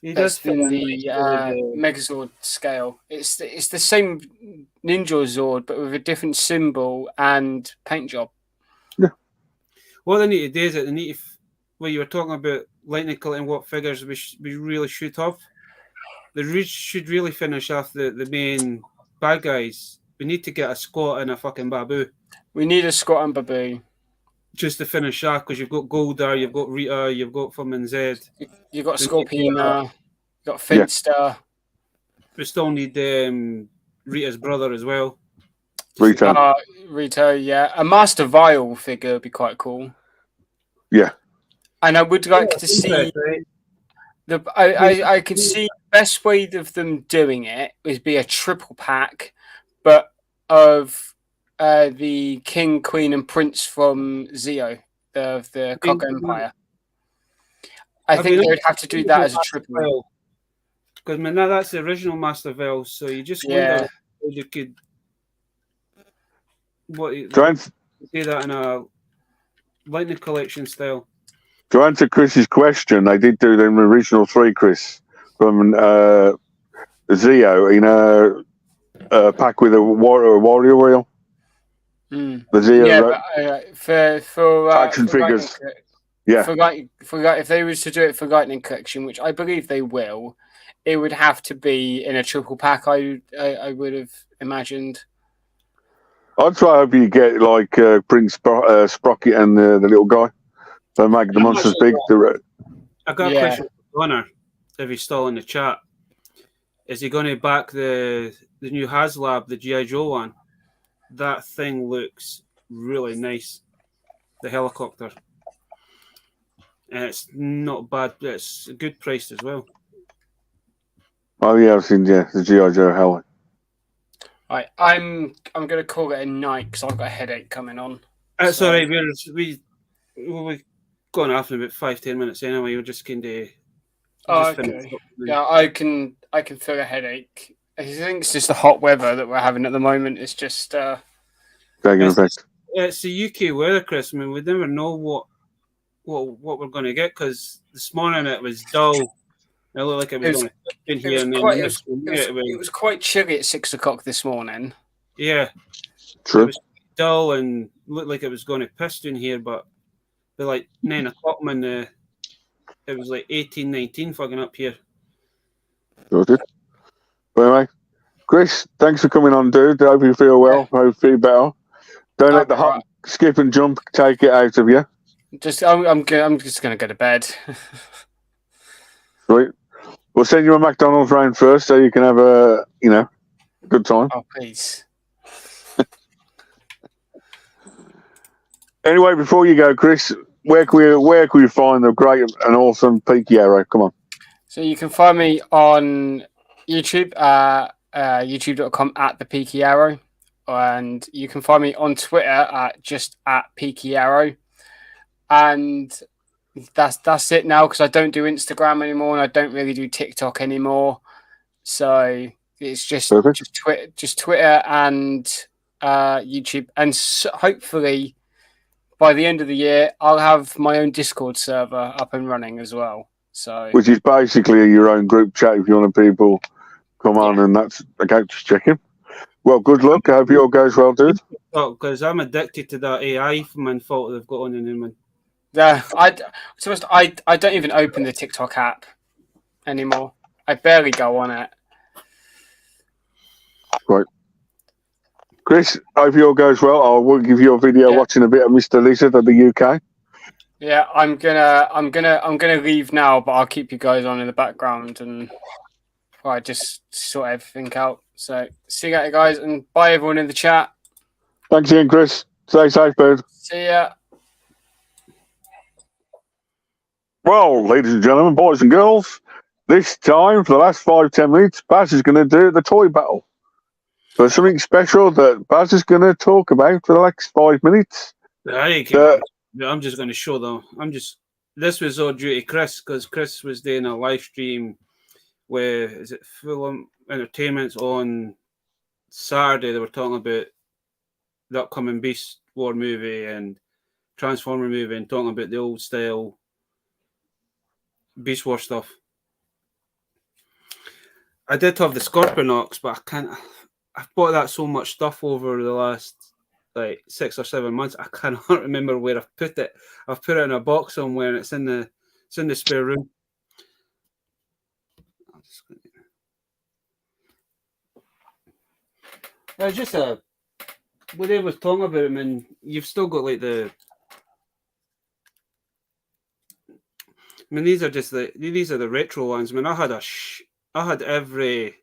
He does fit in the Megazord scale. It's the same Ninja Zord, but with a different symbol and paint job. Yeah. What they need to do is that they need to, where you were talking about Lightning Collecting, what figures we really should have. They should really finish off the main bad guys. We need to get a Squat and a fucking Babu. We need a Squat and Babu. Just to finish off, because you've got Goldar, you've got Rita, you've got Fumin Zed. You've got Scorpina, you've got Finster. Yeah. We still need Rita's brother as well. Rita, yeah. A Master Vial figure would be quite cool. Yeah. And I would like to see... I could see the best way of them doing it is be a triple pack, but of the King, Queen, and Prince from Zeo, of the Cock Empire. I think they would have to do that as a triple. Because now that's the original Master Veil, so you just wonder if you could say that in a Lightning Collection style. To answer Chris's question, they did do the original 3, Chris, from Zeo in a pack with a warrior wheel. Mm. The Zeo for action figures. If they was to do it for Lightning Collection, which I believe they will, it would have to be in a triple pack. I would have imagined. I'd try hope you get like Prince Sprocket and the little guy. They make the monsters big. I got a question for Connor, if he's still in the chat. Is he going to back the new HasLab, the G.I. Joe one? That thing looks really nice. The helicopter. And it's not bad. It's a good price as well. Oh yeah, I've seen the G.I. Joe heli. Right, I'm going to call it a night because I've got a headache coming on. It's all right. We're going after about 5-10 minutes anyway. We're just kind of. Okay. Yeah, I can feel a headache. I think it's just the hot weather that we're having at the moment. It's just. It's the UK weather, Chris. I mean, we never know what we're going to get because this morning it was dull. It looked like it was going to in here. It was quite chilly at 6 o'clock this morning. Yeah, true. It was dull and looked like it was going to piss in here, but by like 9 o'clock, man, it was like 18, 19 fucking up here. Good. But anyway, Chris, thanks for coming on, dude. I hope you feel well. I hope you feel better. Don't let the hop, skip, and jump take it out of you. I'm just going to go to bed. Right. We'll send you a McDonald's round first so you can have a, good time. Oh, please. Anyway, before you go, Chris, where can we find the great and awesome Peaky Arrow? Come on. So you can find me on YouTube, youtube.com @ the Peaky Arrow. And you can find me on Twitter at Peaky Arrow. And that's it now because I don't do Instagram anymore and I don't really do TikTok anymore. So it's just Twitter and YouTube. And hopefully by the end of the year, I'll have my own Discord server up and running as well. So which is basically your own group chat if you want people come on, and that's okay. Just checking. Well, good luck. I hope it all goes well, dude. Because I'm addicted to that AI man fault they've got on in them. Yeah, I don't even open the TikTok app anymore. I barely go on it. Right. Chris, hope it all goes well. I will give you a video watching a bit of Mr. Lizard of the UK. Yeah, I'm gonna leave now, but I'll keep you guys on in the background and I just sort everything out. So see you later, guys, and bye everyone in the chat. Thanks again, Chris. Stay safe, bud. See ya. Well, ladies and gentlemen, boys and girls, this time for the last 5-10 minutes, Baz is going to do the toy battle. So something special that Baz is going to talk about for the next 5 minutes. I'm just going to show them. This was all due to Chris, because Chris was doing a live stream with Fulham Entertainment's on Saturday. They were talking about the upcoming Beast War movie and Transformer movie, and talking about the old style Beast War stuff. I did have the Scorponauts, but I've bought that so much stuff over the last like 6 or 7 months. I cannot remember where I've put it. I've put it in a box somewhere, and it's in the spare room. It's just what they was talking about. I mean, you've still got like these are the retro ones. I mean, I had every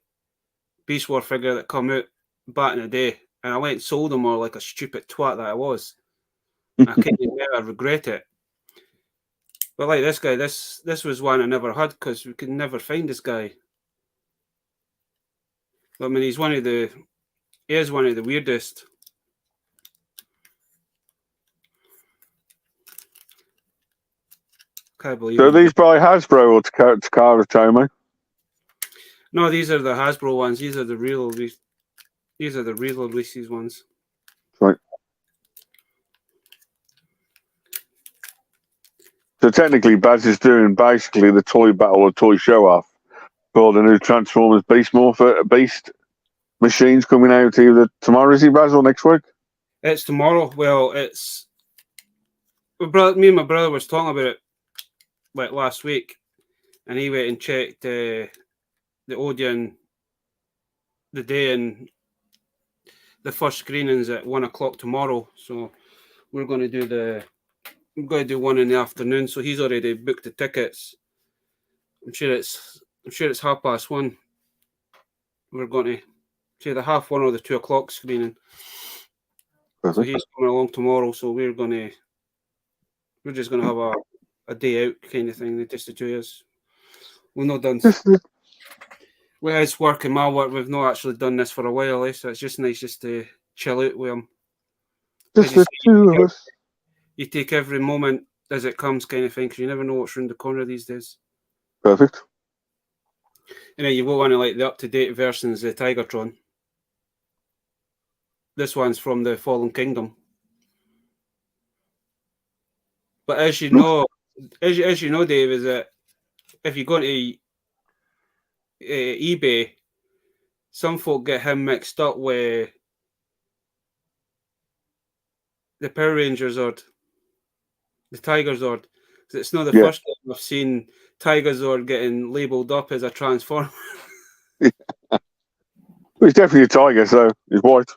Beast War figure that come out back in the day, and I went and sold them all like a stupid twat that I was. I can't never regret it. But like this guy, this was one I never had because we could never find this guy. But, I mean, he is one of the weirdest. Can't believe So it. these by Hasbro or Takara Tomy? No, these are the Hasbro ones. These are the real releases ones. Right. So technically, Baz is doing basically the toy battle or toy show off for the new Transformers Beast machines coming out either tomorrow, is he, Baz, or next week? It's tomorrow. Well, it's me and my brother was talking about it like last week, and he went and checked the Odeon the day, and the first screening's at 1 o'clock tomorrow. So we're going to do one in the afternoon. So he's already booked the tickets. I'm sure it's 1:30. We're going to say the 1:30 or the 2 o'clock screening. So he's coming along tomorrow. So we're just going to have a day out kind of thing. Just the two of us. We're not done. With his work and my work, we've not actually done this for a while. So it's just nice just to chill out with him. Just the two of us. You take every moment as it comes, kind of thing, because you never know what's around the corner these days. Perfect. And then you've got one of like the up-to-date versions of Tigertron. This one's from the Fallen Kingdom. But as you know, Dave, is that if you go into eBay, some folk get him mixed up with the Power Ranger Zord, the Tiger Zord. It's not the first time I've seen Tiger Zord getting labelled up as a Transformer. Well, he's definitely a tiger, so he's white.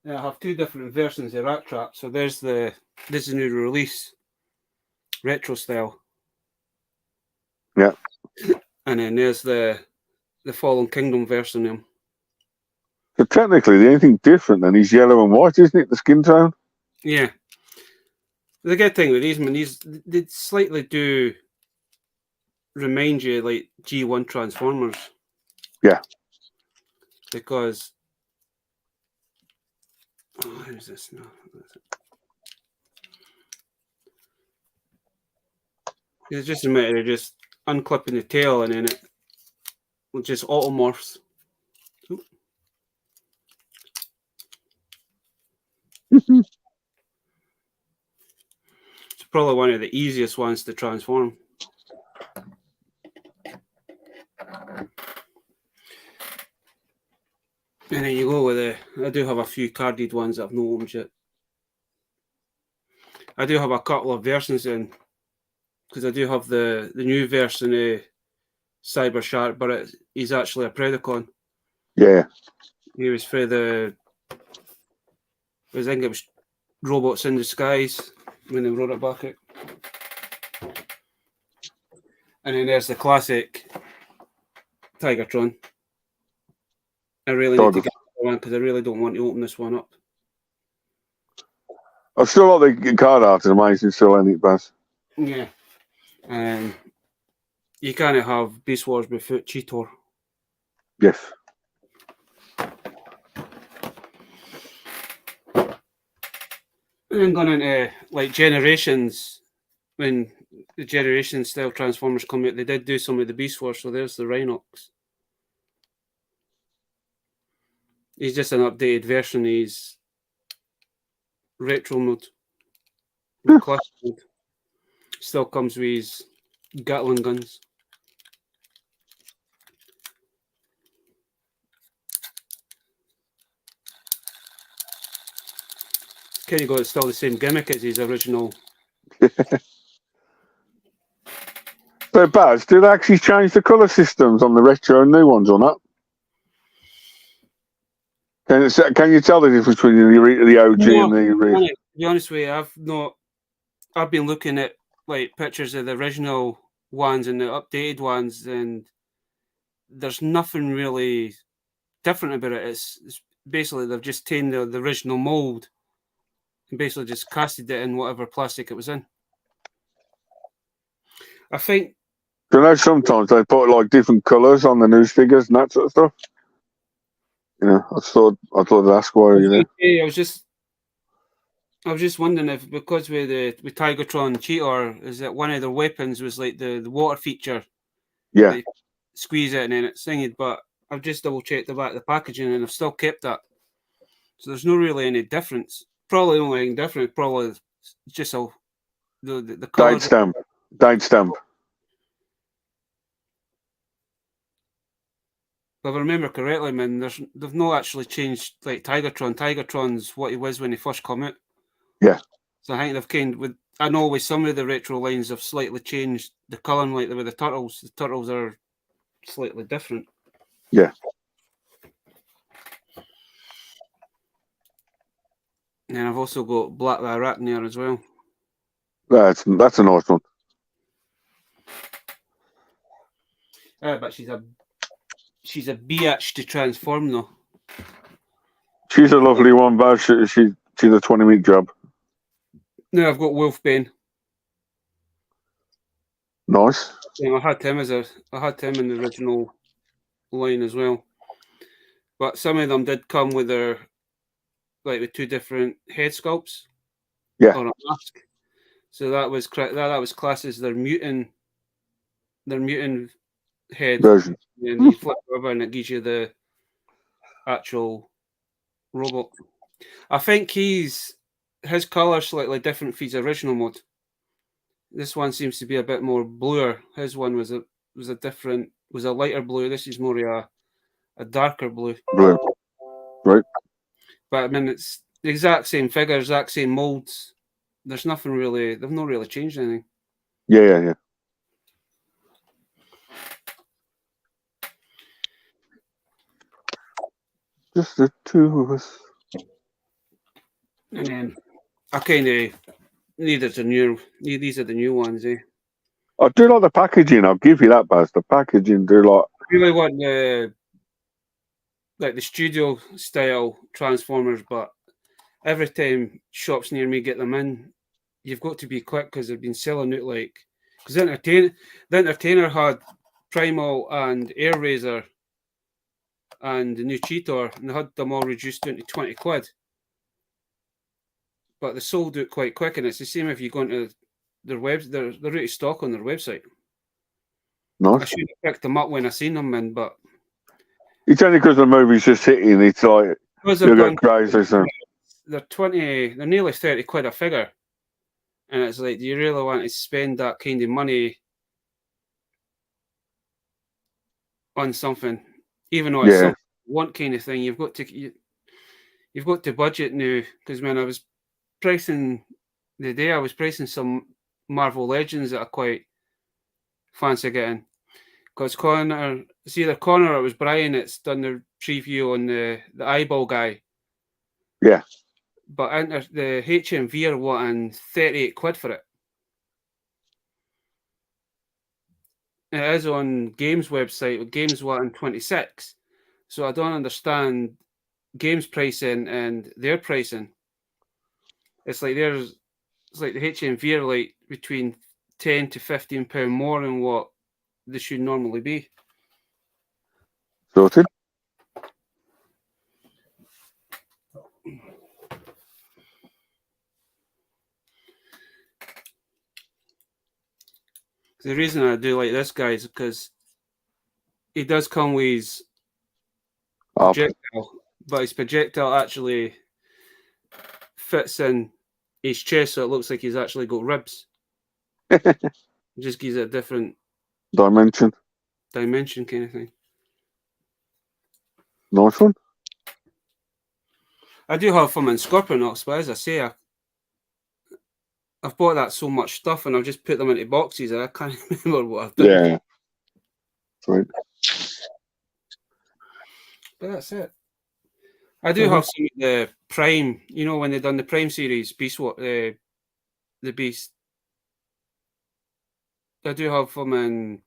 Yeah, I have two different versions of Rat Trap. So this is the new release, retro style. Yeah. And then there's the Fallen Kingdom version of him. So technically, the only thing different then he's yellow and white, isn't it? The skin tone. Yeah. The good thing with these, man, they slightly do remind you like G1 Transformers. Yeah. Because who's this now? It's just a matter of just unclipping the tail, and then it will just automorphs. It's probably one of the easiest ones to transform. And then you go with I do have a few carded ones that I've not opened yet. I do have a couple of versions in, because I do have the new version of Cyber Shark, but he's actually a Predacon. Yeah. He was for I think it was Robots in Disguise when they wrote it back out. And then there's the classic Tigertron. I really need to get one because I really don't want to open this one up. I still like the card art. It's amazing. Still, ain't it, Baz? Yeah. You can't have Beast Wars without Cheetor. Yes. And then going into like Generations, when the Generation style Transformers come out, they did do some of the Beast Wars. So there's the Rhinox. He's just an updated version. He's retro mode, classic mode. Still comes with his Gatling guns. Kind of got still the same gimmick as his original. So, Baz, do they actually change the colour systems on the retro and new ones or not? Can you tell the difference between the OG and the? To be honest with you, I've been looking at like pictures of the original ones and the updated ones, and there's nothing really different about it. It's basically they've just taken the original mold and basically just casted it in whatever plastic it was in. I think. I know sometimes they put like different colours on the news figures and that sort of stuff. You know, I thought I'd ask why. You know, I was just wondering if because with Tigertron Cheetor is that one of their weapons was like the water feature. Yeah. Like, squeeze it and then it's singing, but I've just double checked the back of the packaging and I've still kept that. So there's no really any difference. Probably the only thing different probably just the colour. Date stamp. If I remember correctly, man, they've not actually changed like Tigertron. Tigertron's what he was when he first came out. Yeah. So I think I know with some of the retro lines have slightly changed the colouring, like with the turtles. The turtles are slightly different. Yeah. And I've also got Black Arachnia as well. That's a nice one. But she's a biatch to transform though. She's a lovely one, but she's a 20-minute job. Now I've got Wolfbane. Nice. Yeah, I had him in the original line as well. But some of them did come with with two different head sculpts. Yeah. Or a mask. So that was classed as their mutant head version. And you flip it over and it gives you the actual robot. I think his colour slightly different from his original mode. This one seems to be a bit more bluer. His one was a lighter blue. This is more a darker blue. Blue. Right. But I mean it's the exact same figures, exact same molds. There's nothing really they've not really changed anything. Yeah. Just the two of us. And then I kind of these are the new ones, eh? I do like the packaging. I'll give you that, Baz. The packaging, I really want the studio style Transformers, but every time shops near me get them in, you've got to be quick because they've been selling out because the Entertainer had Primal and Air Razor and the new Cheetor, and they had them all reduced down to 20 quid. But they sold out quite quick, and it's the same if you go into their they're out of stock on their website. Nice. I should have picked them up when I seen them in, but it's only because the movie's just hitting. It's like you get crazy. So. They're nearly 30 quid a figure, and it's like, do you really want to spend that kind of money on something, even though it's something you want kind of thing? You've got to budget now, because when I was pricing some Marvel Legends that I quite fancy getting. Because it's either Connor or it was Brian that's done the preview on the eyeball guy. Yeah. But the HMV are wanting 38 quid for it. It is on Games website, Games wanting 26. So I don't understand games pricing and their pricing. It's like the HMV are like between £10 to £15 more than what they should normally be. Sorted. The reason I do like this guy is because he does come with his projectile, but his projectile actually fits in his chest, so it looks like he's actually got ribs. It just gives it a different dimension kind of thing. Nice one. I do have some in Scorpionauts, but as I say, I've bought that so much stuff and I've just put them into boxes and I can't remember what I've done. Yeah. Right. But that's it. I do have some of the Prime, you know, when they've done the Prime series, the Beast. I do have them in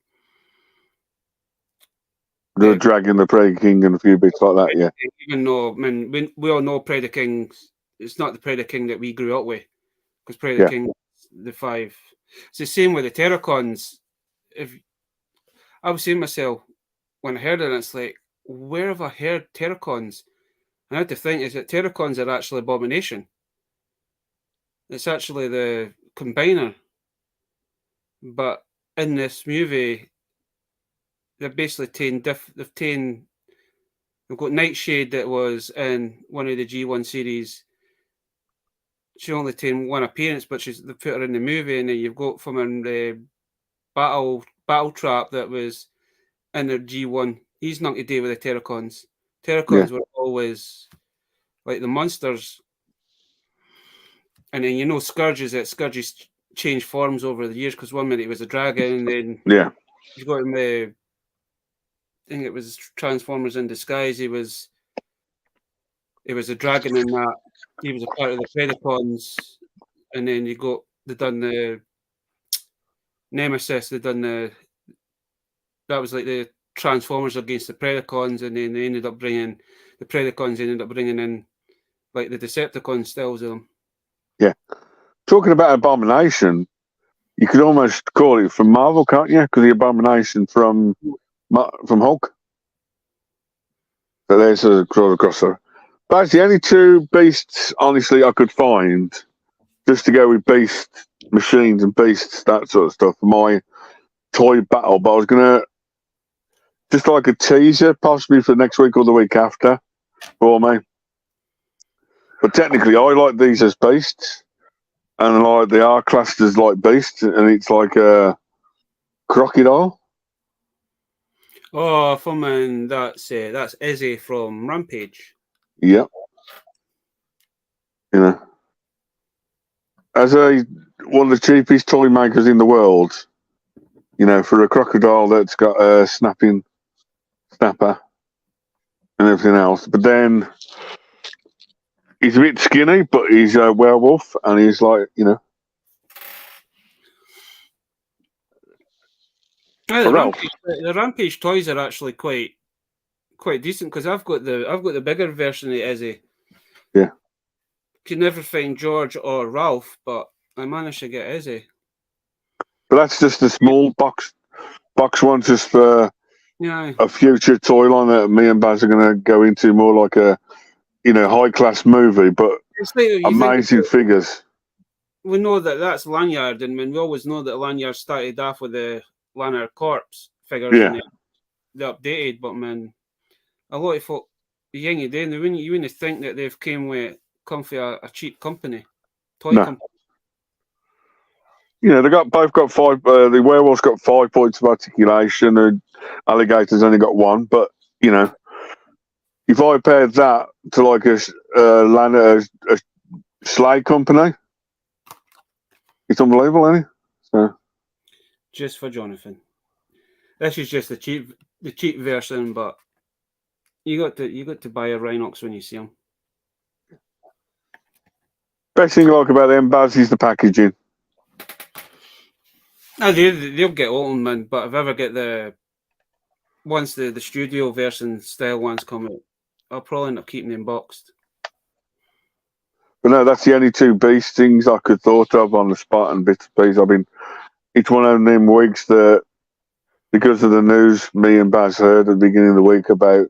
The Dragon, the Prey King, and a few bits like that, yeah. Even though, I mean, we all know Predator King, it's not the Predator King that we grew up with, because Predator King, the 5. It's the same with the Terracons. I was saying myself, when I heard it, it's like, where have I heard Terracons? And I had to think, is that Terracons are actually Abomination? It's actually the Combiner. But in this movie, they've basically we've got Nightshade that was in one of the G1 series. She only taken one appearance, but they put her in the movie, and then you've got from the Battle Trap that was in the G1. He's not to do with the Terracons. Terracons were always like the monsters. And then you know Scourge's changed forms over the years, because one minute he was a dragon, and then you got him I think it was Transformers in Disguise. He was a dragon in that. He was a part of the Predacons, and then they done the Nemesis. That was like the Transformers against the Predacons, and then they ended up bringing in like the Decepticon stills of them. Yeah. Talking about Abomination, you could almost call it from Marvel, can't you? Because the Abomination from Hulk. So there's a crossover. But it's the only two beasts, honestly, I could find just to go with beast machines and beasts, that sort of stuff, for my toy battle. But I was going to, just like a teaser, possibly for next week or the week after, for me. But technically, I like these as beasts, and they are classed as like beasts, and it's like a crocodile. Oh, that's Izzy from Rampage. Yep. You know, as one of the cheapest toy makers in the world, you know, for a crocodile that's got a snapper and everything else, but then he's a bit skinny, but he's a werewolf, and he's like, you know. The Rampage toys are actually quite decent, because I've got the bigger version of Izzy. Yeah. Could never find George or Ralph, but I managed to get Izzy. But that's just a small box one, just for a future toy line that me and Baz are going to go into, more like a, you know, high class movie, but amazing figures. We know that's Lanyard, and we always know that Lanyard started off with the Lanyard Corps figures, and they updated. But man, a lot of folk, you wouldn't think that they've come from a cheap company, company. You know, both got 5. The werewolf's got 5 points of articulation. The alligator's only got 1. But you know, if I paired that to like a sleigh company, it's unbelievable, isn't it? So, just for Jonathan, this is just the cheap version, but you got to buy a Rhinox when you see them. Best thing I like about them, Baz, is the packaging. No, they'll get old, man. But if I ever get the once the studio version style ones come out, I'll probably end up keeping them boxed. But no, that's the only two Beast things I could thought of on the spot and bits and pieces. It's one of them weeks that, because of the news me and Baz heard at the beginning of the week about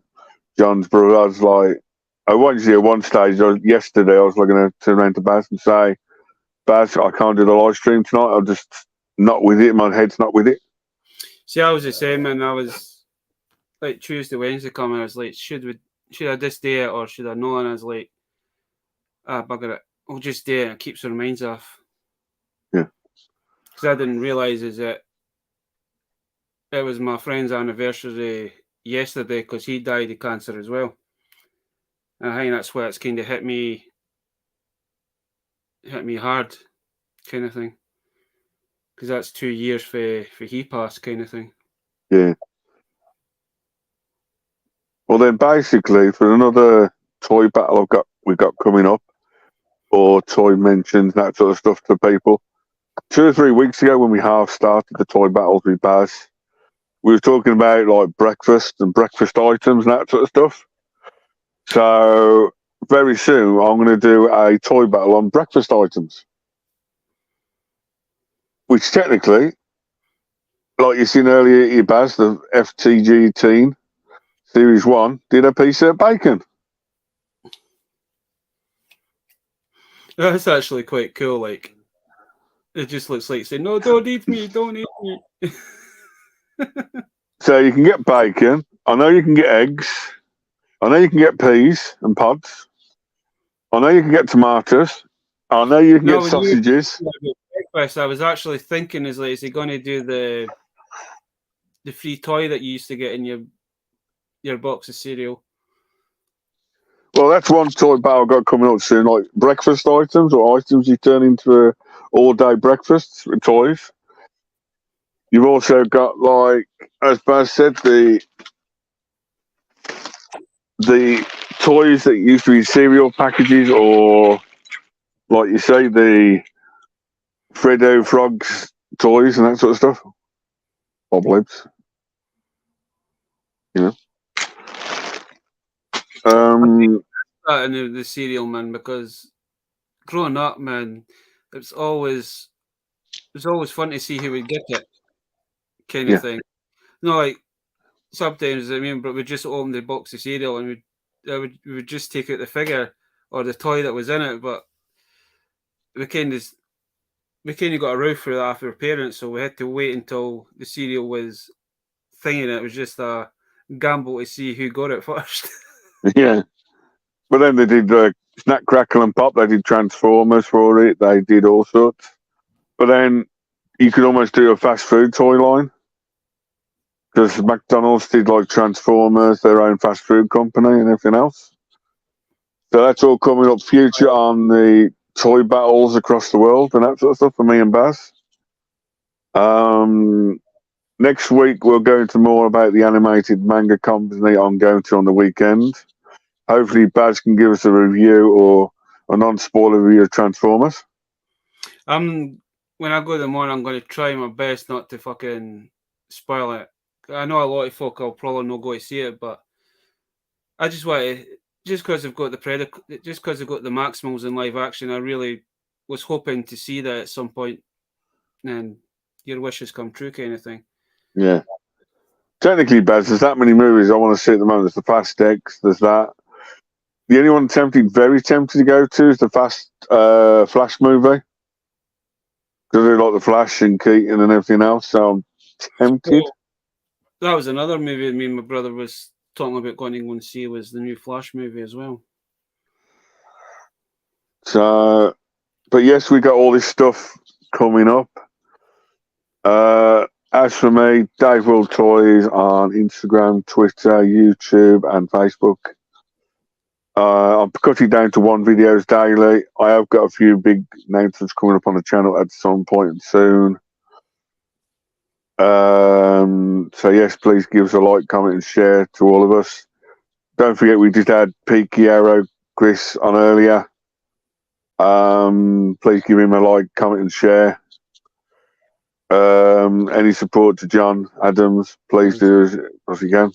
John's brother, I was like, I wanted to at one stage, yesterday, I was looking to turn around to Baz and say, Baz, I can't do the live stream tonight. I'm just not with it. My head's not with it. See, I was the same, and I was like Tuesday, Wednesday coming. I was like, should I just do it or should I not? And I was like, bugger it. I'll just do it. It keeps our minds off. Yeah. Because I didn't realise that it was my friend's anniversary yesterday because he died of cancer as well. And I think that's why it's kind of hit me hard, kind of thing. Because that's 2 years for he passed, kind of thing. Yeah. Well, then basically, for another toy battle we got coming up, or toy mentions, that sort of stuff to people. 2 or 3 weeks ago, when we half started the toy battles with Baz, we were talking about like breakfast and breakfast items and that sort of stuff. So very soon, I'm going to do a toy battle on breakfast items, which technically, like you seen earlier, Baz, the FTG Teen Series 1 did a piece of bacon. That's actually quite cool. Like, it just looks like saying, "No, don't eat me, don't eat me." So you can get bacon. I know you can get eggs. I know you can get peas and pods. I know you can get tomatoes. I know you can get sausages. Breakfast, I was actually thinking, is he going to do the free toy that you used to get in your box of cereal? Well, that's one toy battle got coming up soon, like breakfast items or items you turn into all-day breakfasts with toys. You've also got, like, as Baz said, the toys that used to be cereal packages, or, like you say, the Freddo Frogs toys and that sort of stuff. Bob Libs. You know. That in the cereal, man, because growing up, man, it's always fun to see who would get it, kind of thing. No, like sometimes I remember we just open the box of cereal and we would just take out the figure or the toy that was in it, but we kind of got a row through that after our parents, so we had to wait until the cereal was thinging. It was just a gamble to see who got it first. Yeah. But then they did Snack, Crackle and Pop. They did Transformers for it. They did all sorts. But then you could almost do a fast food toy line, because McDonald's did like Transformers, their own fast food company and everything else. So that's all coming up future on the toy battles across the world and that sort of stuff for me and Baz. Next week we'll go into more about the animated manga company I'm going to on the weekend. Hopefully Baz can give us a review or a non-spoiler review of Transformers. When I go in the morning, I'm going to try my best not to fucking spoil it. I know a lot of folk will probably not go to see it, but I just want to, just because they've got just because they've got the Maximals in live action, I really was hoping to see that at some point, and your wishes come true, kind of thing. Yeah. Technically, Baz, there's that many movies I want to see at the moment. There's the Fast X, there's that. The only one very tempted to go to is the Flash movie. Because they like the Flash and Keaton and everything else, so I'm tempted. Well, that was another movie me and my brother was talking about going to go and see, was the new Flash movie as well. So, but yes, we got all this stuff coming up. As for me, davewordtoys on Instagram, Twitter, YouTube, and Facebook. I'm cutting down to 1 videos daily. I have got a few big announcements coming up on the channel at some point soon. So yes, please give us a like, comment, and share to all of us. Don't forget, we just had Peaky Arrow Chris on earlier. Please give him a like, comment, and share. Any support to John Adams, please do if you can.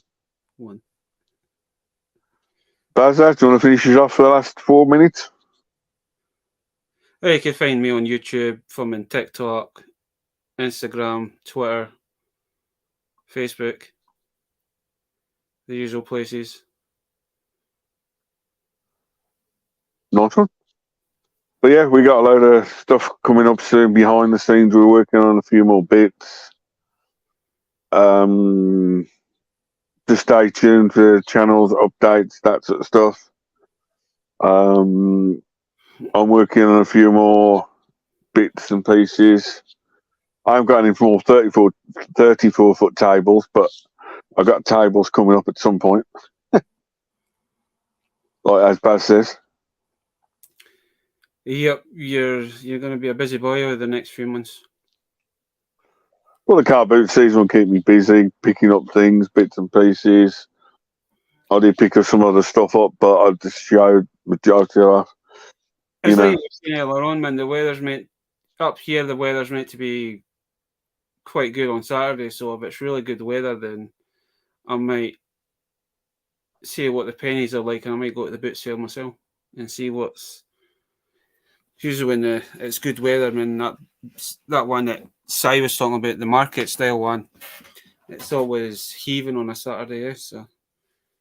One. Bazza, do you want to finish us off for the last 4 minutes? You can find me on YouTube, from TikTok, Instagram, Twitter, Facebook, the usual places. Nice one. But yeah, we got a load of stuff coming up soon behind the scenes. We're working on a few more bits. Just stay tuned for channels, updates, that sort of stuff. I'm working on a few more bits and pieces. I haven't got any more 34-foot tables, but I've got tables coming up at some point. Like as Baz says. Yep, you're going to be a busy boy over the next few months. Well, the car boot season will keep me busy, picking up things, bits and pieces. I did pick up some other stuff up, but I just showed majority of It's like you've seen earlier on, man. The weather's meant up here. The weather's meant to be quite good on Saturday. So if it's really good weather, then I might see what the pennies are like, and I might go to the boot sale myself and see what's. Usually when it's good weather, man, that one that Si was talking about, the market style one, it's always heaving on a Saturday, so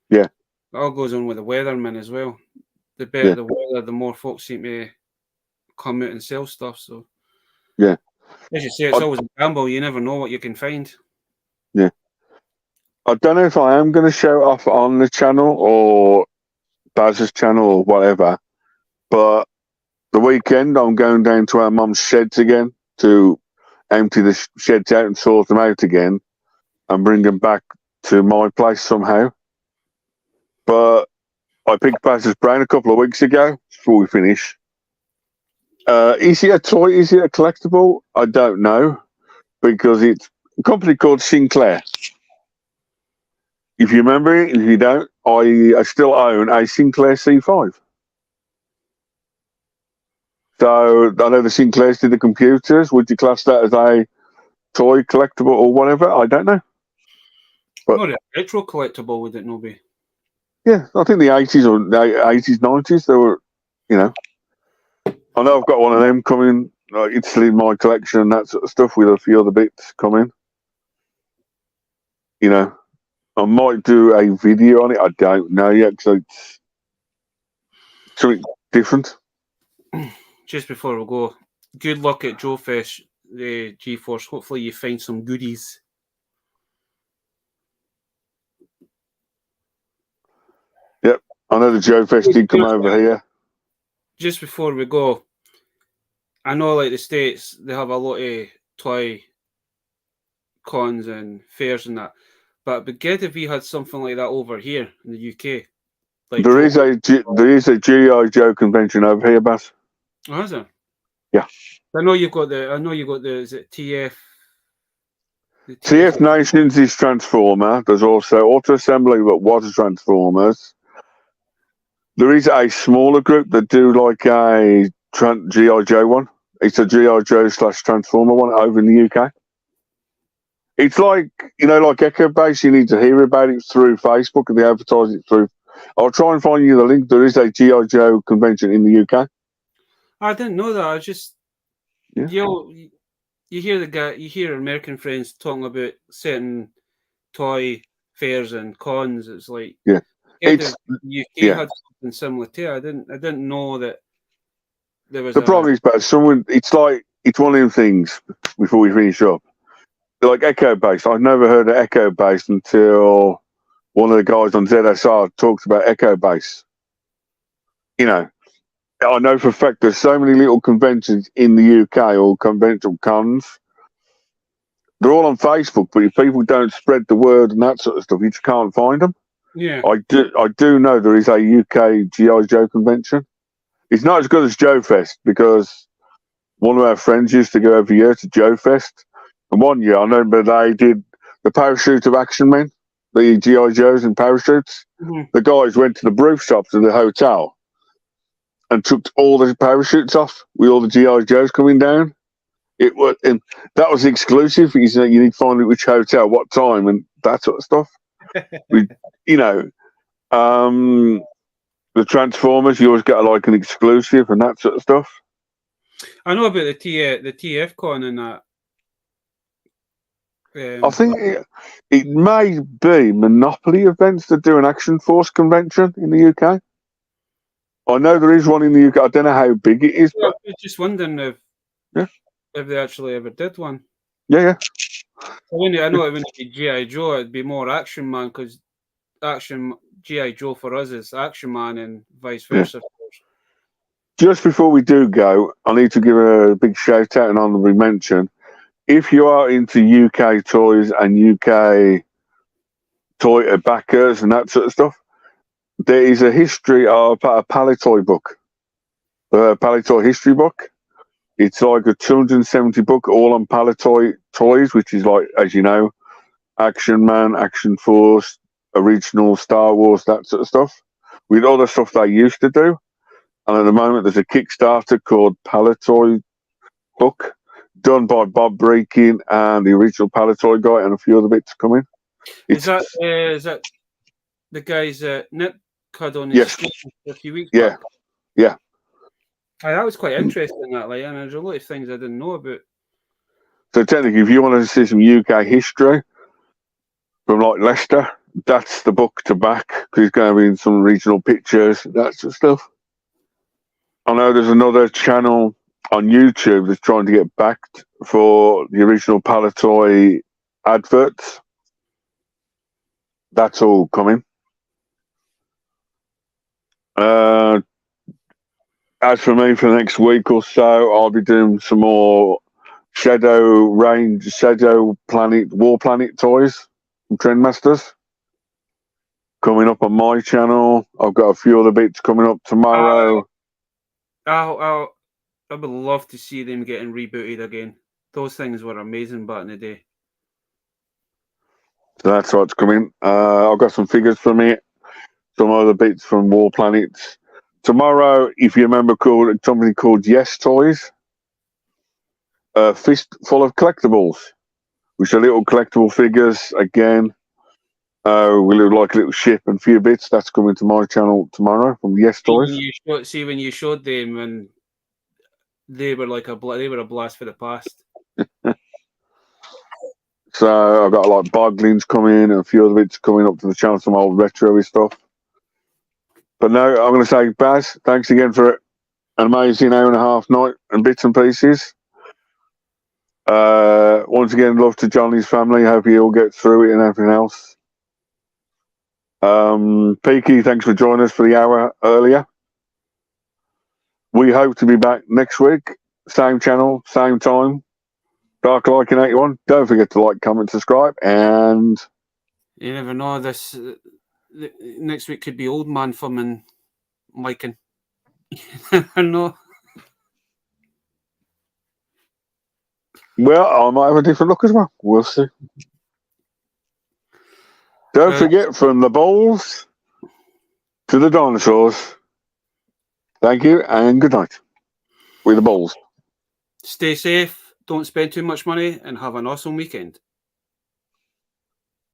yeah, it all goes on with the weather, man, as well. The better the weather, the more folks seem to come out and sell stuff. So yeah, as you say, it's always a gamble. You never know what you can find. Yeah, I don't know if I am going to show off on the channel or Baz's channel or whatever, but the weekend I'm going down to our mum's sheds again to empty the sheds out and sort them out again and bring them back to my place somehow. But I picked Baz's brain a couple of weeks ago before we finish. Is it a toy? Is it a collectible? I don't know, because it's a company called Sinclair. If you remember it, if you don't, I still own a Sinclair C5. So I know the Sinclairs did the computers. Would you class that as a toy collectible or whatever? I don't know. But not a retro collectible, would it not be? Yeah, I think the 80s or the 80s, 90s, they were, I know I've got one of them coming. It's still in my collection and that sort of stuff with a few other bits coming. I might do a video on it. I don't know yet because it's something different. Just before we go, good luck at Joe Fest, the GeForce. Hopefully you find some goodies. Yep, I know the Joe Fest did come over here. Just before we go, I know like the States, they have a lot of toy cons and fairs and that. But it'd be good if we had something like that over here in the UK. Like there is a G.I. Joe convention over here, Baz. Oh, is there? Yeah. I know you've got the. Is it TF? TF Nations is Transformer. There's also Auto Assembly, but was Transformers. There is a smaller group that do like a G.I. Joe one. It's a G.I. Joe / Transformer one over in the UK. It's like, like Echo Base, you need to hear about it through Facebook and they advertise it through. I'll try and find you the link. There is a G.I. Joe convention in the UK. I didn't know that. I just, you hear American friends talking about certain toy fairs and cons. It's like, it's UK had something similar too. I didn't know that there was. The problem is, but it's one of them things. Before we finish up, like Echo Base. I've never heard of Echo Base until one of the guys on ZSR talks about Echo Base. I know for a fact there's so many little conventions in the UK or conventional cons. They're all on Facebook, but if people don't spread the word and that sort of stuff, you just can't find them. Yeah, I do know there is a UK G.I. Joe convention. It's not as good as Joe Fest because one of our friends used to go every year to Joe Fest. And one year, I remember they did the Parachute of Action Men, the G.I. Joes in parachutes. Mm-hmm. The guys went to the rooftops of the hotel and took all the parachutes off with all the G.I. Joes coming down. It was, and that was exclusive. You need to find it which hotel, what time, and that sort of stuff. The Transformers, you always get like an exclusive and that sort of stuff. I know about the TF con and that. I think it may be Monopoly events that do an Action Force convention in the UK. I know there is one in the UK. I don't know how big it is. Yeah, but I was just wondering if they actually ever did one. Yeah. I know it wouldn't be G.I. Joe, it'd be more Action Man, because G.I. Joe for us is Action Man and vice versa. Just before we do go, I need to give a big shout out and honorable mention. If you are into UK toys and UK toy backers and that sort of stuff, there is a history of a Palitoy book, a Palitoy history book. It's like a 270 book, all on Palitoy toys, which is like, as you know, Action Man, Action Force, original Star Wars, that sort of stuff, with other stuff they used to do. And at the moment, there's a Kickstarter called Palitoy book, done by Bob Breakin and the original Palitoy guy, and a few other bits coming. Is that the guys Nick had on his stream a few weeks back? Yeah. That was quite interesting, and there's a lot of things I didn't know about. So technically, if you want to see some UK history from like Leicester, that's the book to back, because it's going to be in some regional pictures, that sort of stuff. I know there's another channel on YouTube that's trying to get backed for the original Palitoy adverts. That's all coming. As for me, for the next week or so, I'll be doing some more Shadow Planet, War Planet toys from Trendmasters coming up on my channel. I've got a few other bits coming up tomorrow. I would love to see them getting rebooted again. Those things were amazing back in the day. So that's what's coming. I've got some figures from it, some other bits from War Planets. Tomorrow, if you remember, something called Yes Toys, a fistful of collectibles, which are little collectible figures again. We look like a little ship and a few bits. That's coming to my channel tomorrow from Yes Toys. When you showed them, and they were a blast for the past. So I've got like Boglins coming and a few other bits coming up to the channel, some old retro stuff. But no, I'm going to say, Baz, thanks again for an amazing hour and a half night and bits and pieces. Once again, love to Johnny's family. Hope he all gets through it and everything else. Peaky, thanks for joining us for the hour earlier. We hope to be back next week. Same channel, same time. darklycan81. Don't forget to like, comment, subscribe, and you never know. This next week could be old man from liking. You never know. Well, I might have a different look as well. We'll see. Don't forget, from the balls to the dinosaurs. Thank you and good night. With the balls. Stay safe, don't spend too much money, and have an awesome weekend.